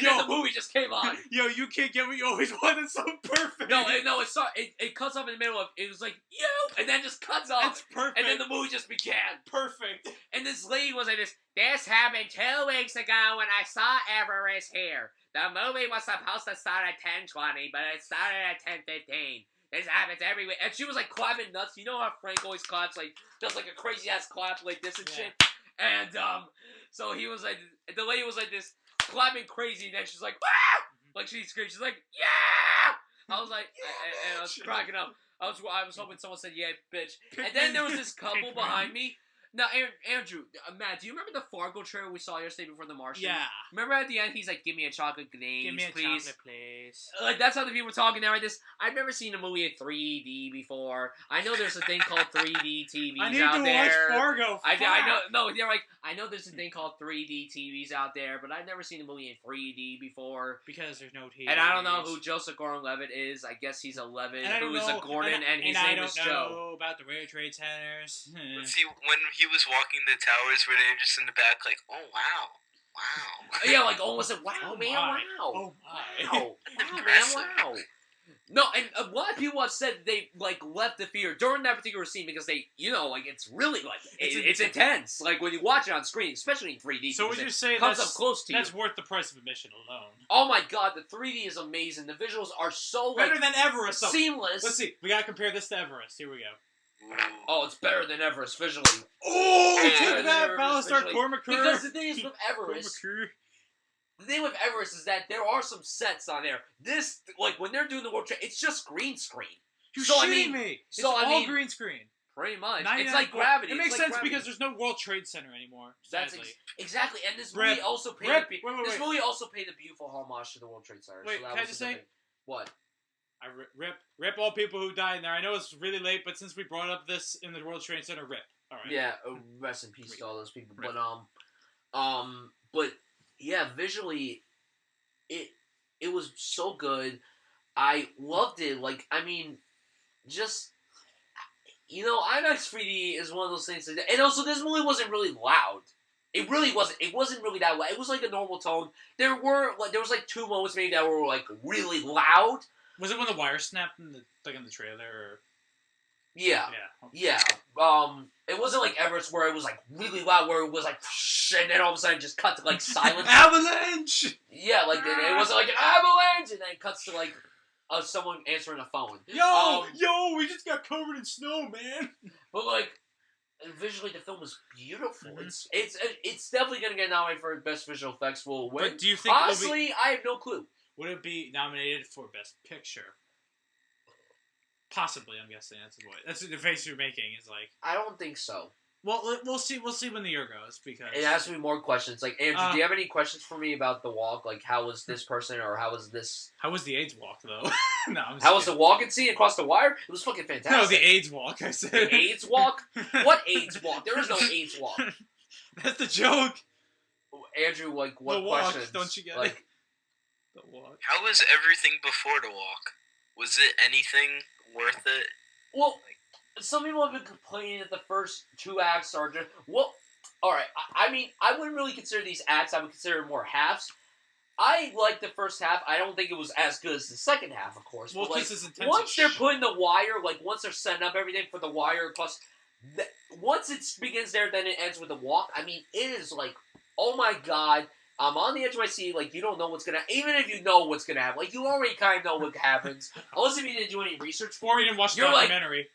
Then the movie just came on. Yo, you can't get what you always want. It's so perfect. No, it cuts off in the middle of. It was like yo, and then just cuts off. That's perfect. And then the movie just began. Perfect. And this lady was like this. This happened 2 weeks ago when I saw Everest here. The movie was supposed to start at 10:20, but it started at 10:15. This happens every week. And she was like clapping nuts. You know how Frank always claps, like, does like a crazy ass clap like this and shit? And, so he was like, the lady was like this, clapping crazy, and then she's like, ah! Like she screamed. She's like, yeah! I was like, and I was cracking up. I was hoping someone said, yeah, bitch. And then there was this couple behind me. Now, Andrew, Matt, do you remember the Fargo trailer we saw yesterday before The Martian? Yeah. Remember at the end, he's like, give me a chocolate glaze, Give me a please. chocolate, please. Like, that's how the people were talking now, right? I've never seen a movie in 3D before. I know there's a thing called 3D TVs I need out to there. watch Fargo. I know, no, they're like, I know there's a thing called 3D TVs out there, but I've never seen a movie in 3D before. Because there's no TV. And I don't know who Joseph Gordon-Levitt is. I guess he's 11, who is a Gordon, and his name is Joe. I don't know about the World Trade Centers. See, when he was walking the towers, were they just in the back like, oh, wow. Yeah, like almost like, wow, Oh man, my. wow. Oh, my. Wow, man, wow. No, and a lot of people have said they, like, left the theater during that particular scene because they, you know, like, it's really, like, it's intense. Like, when you watch it on screen, especially in 3D. So would you say comes up close to you. that's worth the price of admission alone? Oh my god, the 3D is amazing. The visuals are so, like, Better than Everest. So seamless. let's see. We gotta compare this to Everest. Here we go. Oh, it's better than Everest visually. Oh, It's better take than that, Everest Battlestar visually. Cormac. Because the thing is with Everest, the thing with Everest is that there are some sets on there. This, like, when they're doing the World Trade, it's just green screen. You're So, I shitting mean- me. It's so, I all mean- green screen. Pretty much. 99 It's like Gravity. It It's makes like sense Gravity. because there's no World Trade Center anymore. That's Sadly. exactly, and this Rip. movie also paid Rip. a Wait. this movie also paid a beautiful homage to the World Trade Center. Wait, so that can I was just the say- thing. What? I rip all people who died in there. I know it's really late, but since we brought up this in the World Trade Center, rip. All right. Yeah, rest in peace to all those people. Rip. But yeah, visually, it was so good. I loved it. Like, I mean, just. You know, IMAX 3D is one of those things. And also, this movie wasn't really loud. It really wasn't. It wasn't really that loud. It was like a normal tone. There was like 2 moments maybe that were like really loud. Was it when the wire snapped in the trailer? Or... Yeah. Yeah. It wasn't like Everest where it was like really loud, where it was like, and then all of a sudden it just cut to like silence. Avalanche. Yeah, like it wasn't like an avalanche, and then it cuts to like someone answering a phone. Yo, we just got covered in snow, man. But like, visually, the film is beautiful. Mm-hmm. It's definitely gonna get nominated for best visual effects. Will win. But do you think honestly, I have no clue. Would it be nominated for best picture? Possibly, I'm guessing. That's the face you're making. Is like. I don't think so. Well, we'll see. We'll see when the year goes because it has to be more questions. Like Andrew, do you have any questions for me about the walk? Like, how was this person, or how was this? How was the AIDS walk though? No, how was the walking scene across the wire? It was fucking fantastic. No, the AIDS walk. I said the AIDS walk. What AIDS walk? There is no AIDS walk. That's the joke. Andrew, like, what the walk, questions? Don't you get like, it? The walk. How was everything before the walk? Was it anything worth it? Well, some people have been complaining that the first 2 acts are just... Well, alright, I mean, I wouldn't really consider these acts, I would consider them more halves. I like the first half. I don't think it was as good as the second half, of course. Well, but like, this is intense. once they're putting the wire, like, once they're setting up everything for the wire, plus... once it begins there, then it ends with the walk. I mean, it is like, oh my god... I'm on the edge of my seat, like, you don't know what's gonna... Even if you know what's gonna happen, like, you already kind of know what happens. Unless if you didn't do any research for Or you didn't watch the You're like- documentary.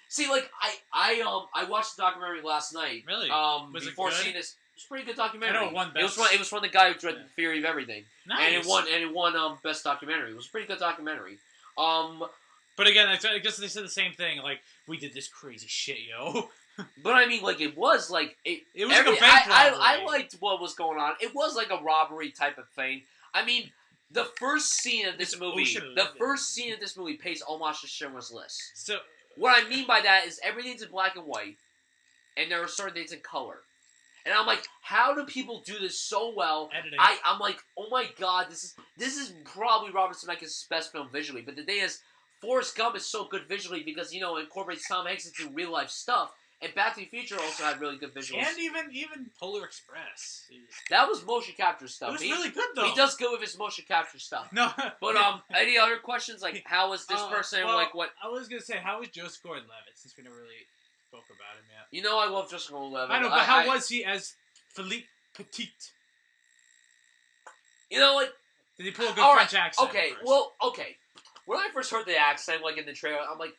See, like, I watched the documentary last night. Really? Was it before good? seeght this. It was a pretty good documentary. I know it won best. It was from the guy who directed The Theory of Everything. Nice. And it won best documentary. It was a pretty good documentary. But again, I guess they said the same thing. Like, we did this crazy shit, yo. But I mean, like, it was like It was like a bank robbery. I liked what was going on. It was like a robbery type of thing. I mean, the first scene of this movie, pays homage to Schindler's List. So What I mean by that is everything's in black and white, and there are certain things in color. And I'm like, how do people do this so well? editing. I'm like, oh my god, this is probably Robert Zemeckis' best film visually. But the thing is, Forrest Gump is so good visually because, you know, it incorporates Tom Hanks into real life stuff. And Back to the Future also had really good visuals. And even Polar Express. That was motion capture stuff. It was really good, though. He does good with his motion capture stuff. No. But, any other questions? Like, how was this person, like, what? I was going to say, how was Joseph Gordon-Levitt, since we never really spoke about him yet? You know I love Joseph Gordon-Levitt. I know, but how was he as Philippe Petit? You know, like... Did he pull a good French accent? Okay. When I first heard the accent, like, in the trailer, I'm like,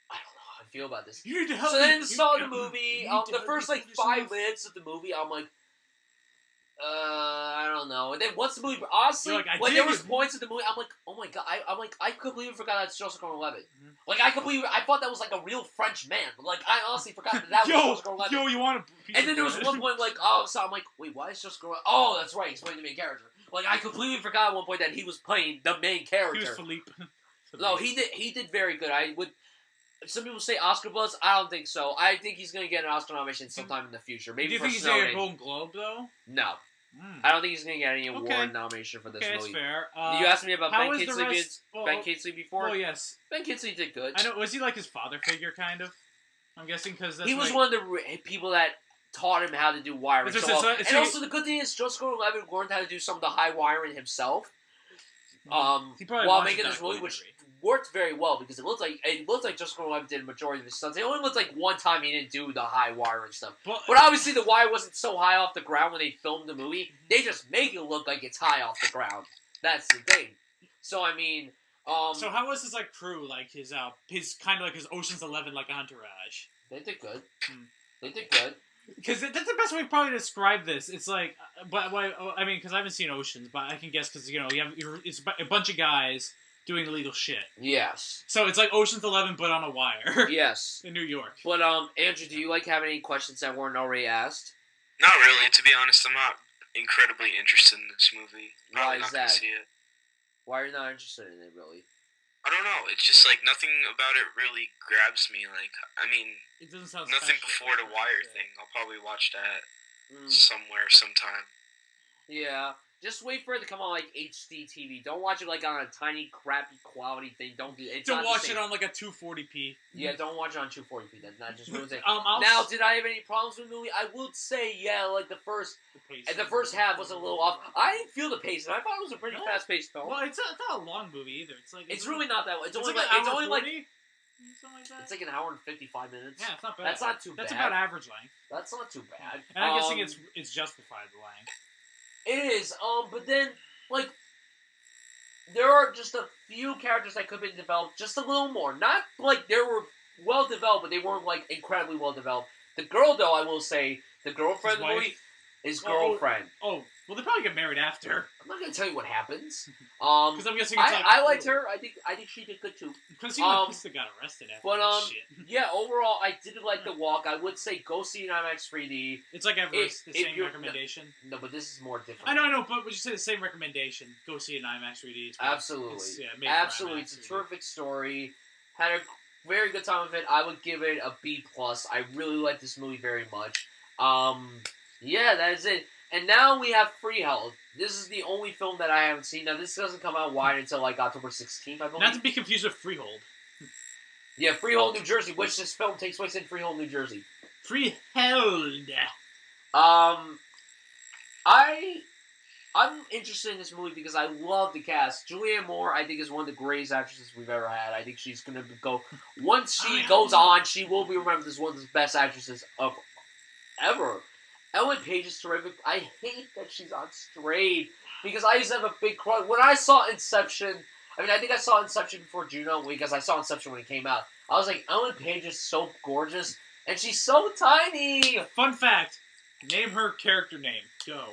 I don't know how I feel about this. You need to help so me. then saw the movie, the first, like, 5 minutes of the movie, I'm like, I don't know. And then once the movie, honestly, like there was points of the movie, I'm like, oh my god, I completely forgot that's Joseph Gordon-Levitt. Mm-hmm. Like, I thought that was like a real French man. Like, I honestly forgot that was Joseph Gordon-Levitt. Yo, you want a And then there was one point, like, so I'm like, wait, why is Joseph Gordon-Levitt? Oh, that's right, he's playing the main character. Like, I completely forgot at one point that he was playing the main character. He was Philippe. No, he did very good. Some people say Oscar buzz. I don't think so. I think he's going to get an Oscar nomination sometime in the future. Maybe. Do you think he's going to get a Golden Globe though? No. I don't think he's going to get any award nomination for this movie. Okay, that's fair. You asked me about Ben Kingsley before? Oh, yes. Ben Kingsley did good. I know. Was he like his father figure, kind of? I'm guessing because he was one of the people that taught him how to do wiring. And also, the good thing is, Joseph Gordon-Levitt learned how to do some of the high wiring himself. While making this movie, which worked very well because it looked like Joseph Gordon-Levitt did a majority of his stunts. It only looked like one time he didn't do the high wiring stuff. But obviously the wire wasn't so high off the ground when they filmed the movie. They just make it look like it's high off the ground. That's the thing. So I mean, so how was his like crew, like his kind of like his Ocean's 11 like entourage? They did good. They did good. Because that's the best way probably to describe this. It's like, I mean, because I haven't seen Oceans, but I can guess because it's a bunch of guys doing illegal shit. Yes. So it's like Ocean's 11, but on a wire. Yes. In New York. But Andrew, do you have any questions that weren't already asked? Not really. To be honest, I'm not incredibly interested in this movie. Why is that? See it. Why are you not interested in it, really? I don't know. It's just like nothing about it really grabs me. Like, I mean, it doesn't sound nothing special. before the Wire thing. I'll probably watch that somewhere, sometime. Yeah, just wait for it to come on like HD TV. Don't watch it like on a tiny, crappy quality thing. Don't watch it on like a 240p. Yeah, don't watch it on 240p. That just ruins it. Now, did I have any problems with the movie? I would say, yeah, like the first half was a little off. I didn't feel the pacing. I thought it was a pretty fast-paced film. Well, it's not a long movie either. It's really not that. It's only like it's like an hour and 55 minutes. Yeah, it's not bad. That's not too bad. That's about average length. That's not too bad. And I'm guessing it's justified the length. It is. But then like there are just a few characters that could have been developed just a little more. Not like they were well developed, but they weren't like incredibly well developed. The girl, though, I will say, the girlfriend in the movie, his girlfriend. Oh, well, they probably get married after. I'm not gonna tell you what happens. Because I'm guessing I liked her. I think she did good too. Because he must have got arrested after that shit. Yeah, overall, I did like The Walk. I would say go see it in IMAX 3D. It's like Everest, the same recommendation. No, but this is more different. I know, but would you say the same recommendation? Go see it in IMAX 3D. Absolutely. Absolutely. It's a terrific story. Had a very good time with it. I would give it a B+. I really like this movie very much. Yeah, that is it. And now we have Freehold. This is the only film that I haven't seen. Now, this doesn't come out wide until, like, October 16th, I believe. Not to be confused with Freehold. Yeah, Freehold, New Jersey, which this film takes place in Freehold, New Jersey. Freehold. I'm interested in this movie because I love the cast. Julianne Moore, I think, is one of the greatest actresses we've ever had. I think she's going to go... Once she goes on, she will be remembered as one of the best actresses of ever. Ellen Page is terrific. I hate that she's on Strayed because I used to have a big crush. When I saw Inception, I think I saw Inception before Juno because I saw Inception when it came out. I was like, Ellen Page is so gorgeous and she's so tiny. Fun fact: name her character name. Go.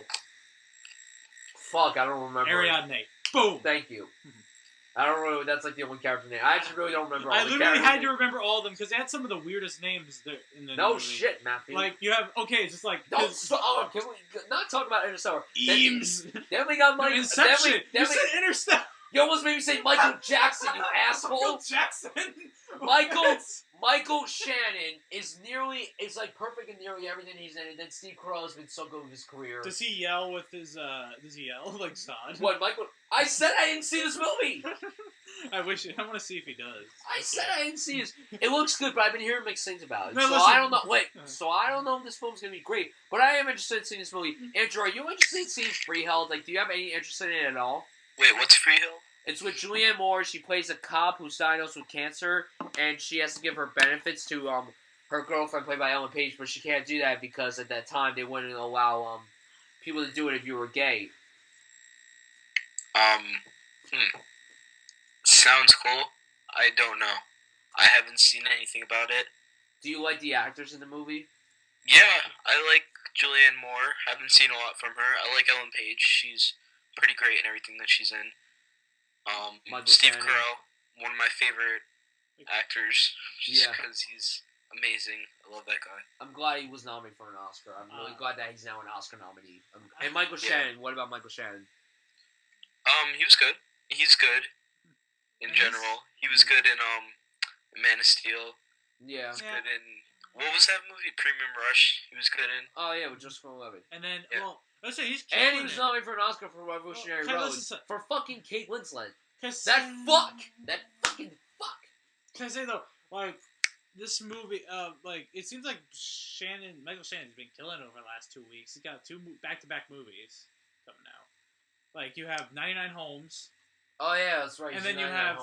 Fuck, I don't remember. Ariadne. Boom. Thank you. I don't really. That's like the only character name. I actually really don't remember. I literally had to remember all of them because they had some of the weirdest names in the. No movie. Shit, Matthew. Like you have it's just like. Can we not talk about Interstellar? Eames. Then we got Michael. Inception. You said Interstellar. You almost made me say Michael Jackson, you asshole. Michael Jackson. Michael Shannon is like perfect in nearly everything he's in, and then Steve Carell has been so good with his career. Does he yell with his, does he yell like Sod? What, Michael? I said I didn't see this movie! I want to see if he does. I said I didn't see this. It looks good, but I've been hearing mixed things about it. No, so listen. I don't know. Wait, so I don't know if this film's gonna be great, but I am interested in seeing this movie. Andrew, are you interested in seeing Freeheld? Like, do you have any interest in it at all? Wait, what's Freeheld? It's with Julianne Moore. She plays a cop who's diagnosed with cancer, and she has to give her benefits to her girlfriend, played by Ellen Page, but she can't do that because at that time they wouldn't allow people to do it if you were gay. Sounds cool. I don't know. I haven't seen anything about it. Do you like the actors in the movie? Yeah, I like Julianne Moore. Haven't seen a lot from her. I like Ellen Page. She's pretty great in everything that she's in. Steve Carell, one of my favorite actors, just because he's amazing. I love that guy. I'm glad he was nominated for an Oscar. I'm really glad that he's now an Oscar nominee. And Michael Shannon. What about Michael Shannon? He was good. He's good in general. He was good in Man of Steel. Yeah. He was good in, what was that movie? Premium Rush. He was good in. Oh yeah, with Joseph Gordon-Levitt. And then let's say he's and he was nominated for an Oscar for Revolutionary Road for fucking Kate Winslet. That fucking fuck. Can I say though, like this movie, like it seems like Michael Shannon's been killing over the last 2 weeks. He's got 2 back-to-back movies coming out. Like you have 99 Homes. Oh yeah, that's right. And then you have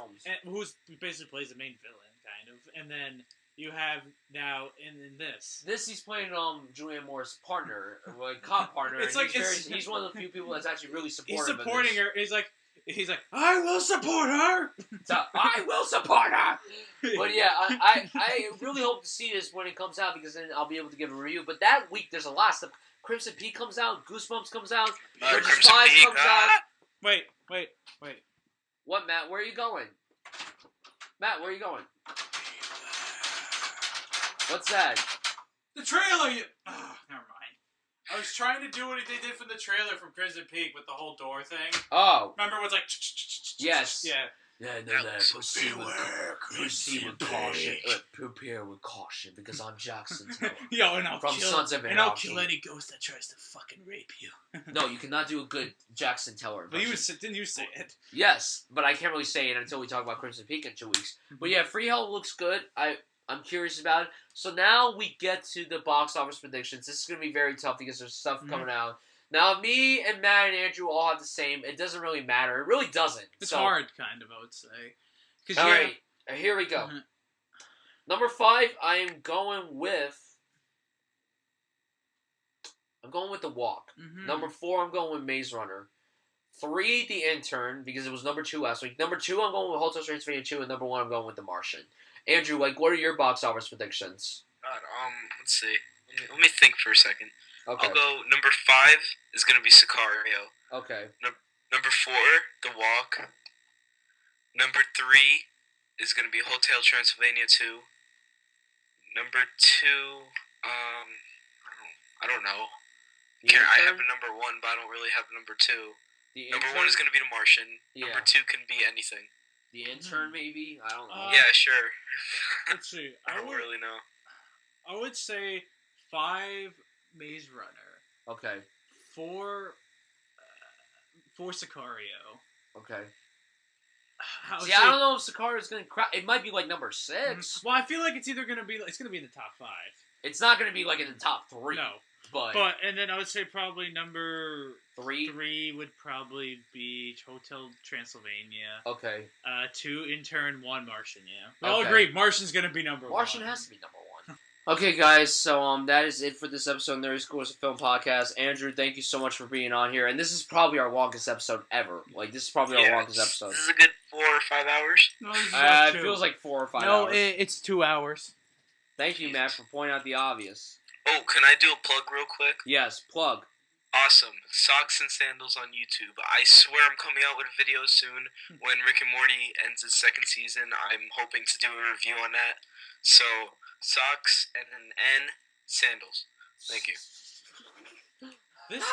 who's basically plays the main villain, kind of. And then you have now in this. This he's playing Julianne Moore's partner, like cop partner. It's and like he's one of the few people that's actually really supportive. He's supporting her. He's like, I will support her. So, I will support her. But yeah, I really hope to see this when it comes out because then I'll be able to give a review. But that week there's a lot of stuff. Crimson Peak comes out. Goosebumps comes out. Bridges Spies comes out. Wait. What, Matt? Where are you going? Matt, where are you going? What's that? The trailer! Never mind. I was trying to do what they did from the trailer from Crimson Peak with the whole door thing. Oh. Remember it was like... Yes. Yeah. Proceed with caution. Prepare with caution because I'm Jackson Teller. Yo, and I'll kill any ghost that tries to fucking rape you. No, you cannot do a good Jackson Teller impression. But didn't you say it? Yes, but I can't really say it until we talk about Crimson Peak in 2 weeks. But yeah, Freeheld looks good. I'm curious about it. So now we get to the box office predictions. This is going to be very tough because there's stuff coming out. Now, me and Matt and Andrew all have the same. It doesn't really matter. It really doesn't. It's hard, kind of, I would say. All right, here we go. Number 5, I am going with... The Walk. Number 4, I'm going with Maze Runner. 3, The Intern, because it was number 2 last week. Number 2, I'm going with Hotel Transylvania 2, and number 1, I'm going with The Martian. Andrew, what are your box office predictions? God, let's see. Let me think for a second. Okay. I'll go number 5 is going to be Sicario. Okay. Number 4, The Walk. Number 3 is going to be Hotel Transylvania 2. Number 2, I don't know. I have a number 1, but I don't really have a number 2. Number 1 is going to be The Martian. Yeah. Number 2 can be anything. The Intern, maybe? I don't know. Yeah, sure. Let's see. I don't really know. I would say 5 Maze Runner. Okay. 4 Sicario. Okay. See, I don't know if Sicario's going to crack. It might be like number 6. Well, I feel like it's either going to be in the top 5. It's not going to be like in the top 3. No. But and then I would say probably number 3 would probably be Hotel Transylvania. Okay. 2 Intern, 1 Martian. Yeah. We all agree Martian's gonna be number 1. Martian has to be number 1. Okay, guys. So that is it for this episode of Nerdy Schools of Film podcast. Andrew, thank you so much for being on here, and this is probably our longest episode ever. Like this is probably our longest episode. This is a good 4 or 5 hours. No, it feels like 4 or 5 hours. No, it's 2 hours. Thank you, Matt, for pointing out the obvious. Oh, can I do a plug real quick? Yes, plug. Awesome. Socks and Sandals on YouTube. I swear I'm coming out with a video soon. When Rick and Morty ends its 2nd season, I'm hoping to do a review on that. So, Socks and an N, Sandals. Thank you. This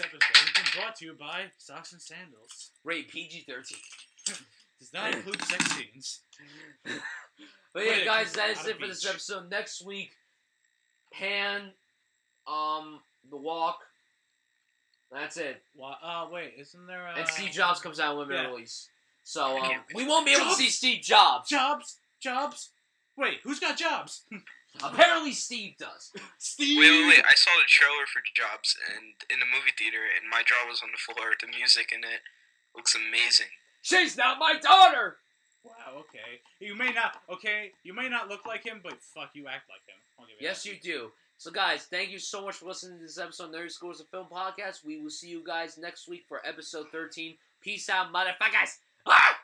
episode has been brought to you by Socks and Sandals. Rate PG-13. Does not include sex scenes. But yeah, Quidditch guys, that is on a it for this beach. episode. Next week, Pan, The Walk. That's it. Wait, isn't there a... And Steve Jobs comes out with limited yeah. release. So, I can't we won't be able to Jobs? see Steve Jobs. Jobs? Wait, who's got jobs? Apparently Steve does. Steve! Wait. I saw the trailer for Jobs and in the movie theater, and my jaw was on the floor. The music in it looks amazing. She's not my daughter! Wow, okay. You may not look like him, but fuck, you act like him. I'll give you Yes, that. you do. So, guys, thank you so much for listening to this episode of Nerdy Scores of Film Podcast. We will see you guys next week for episode 13. Peace out, motherfuckers! Ah!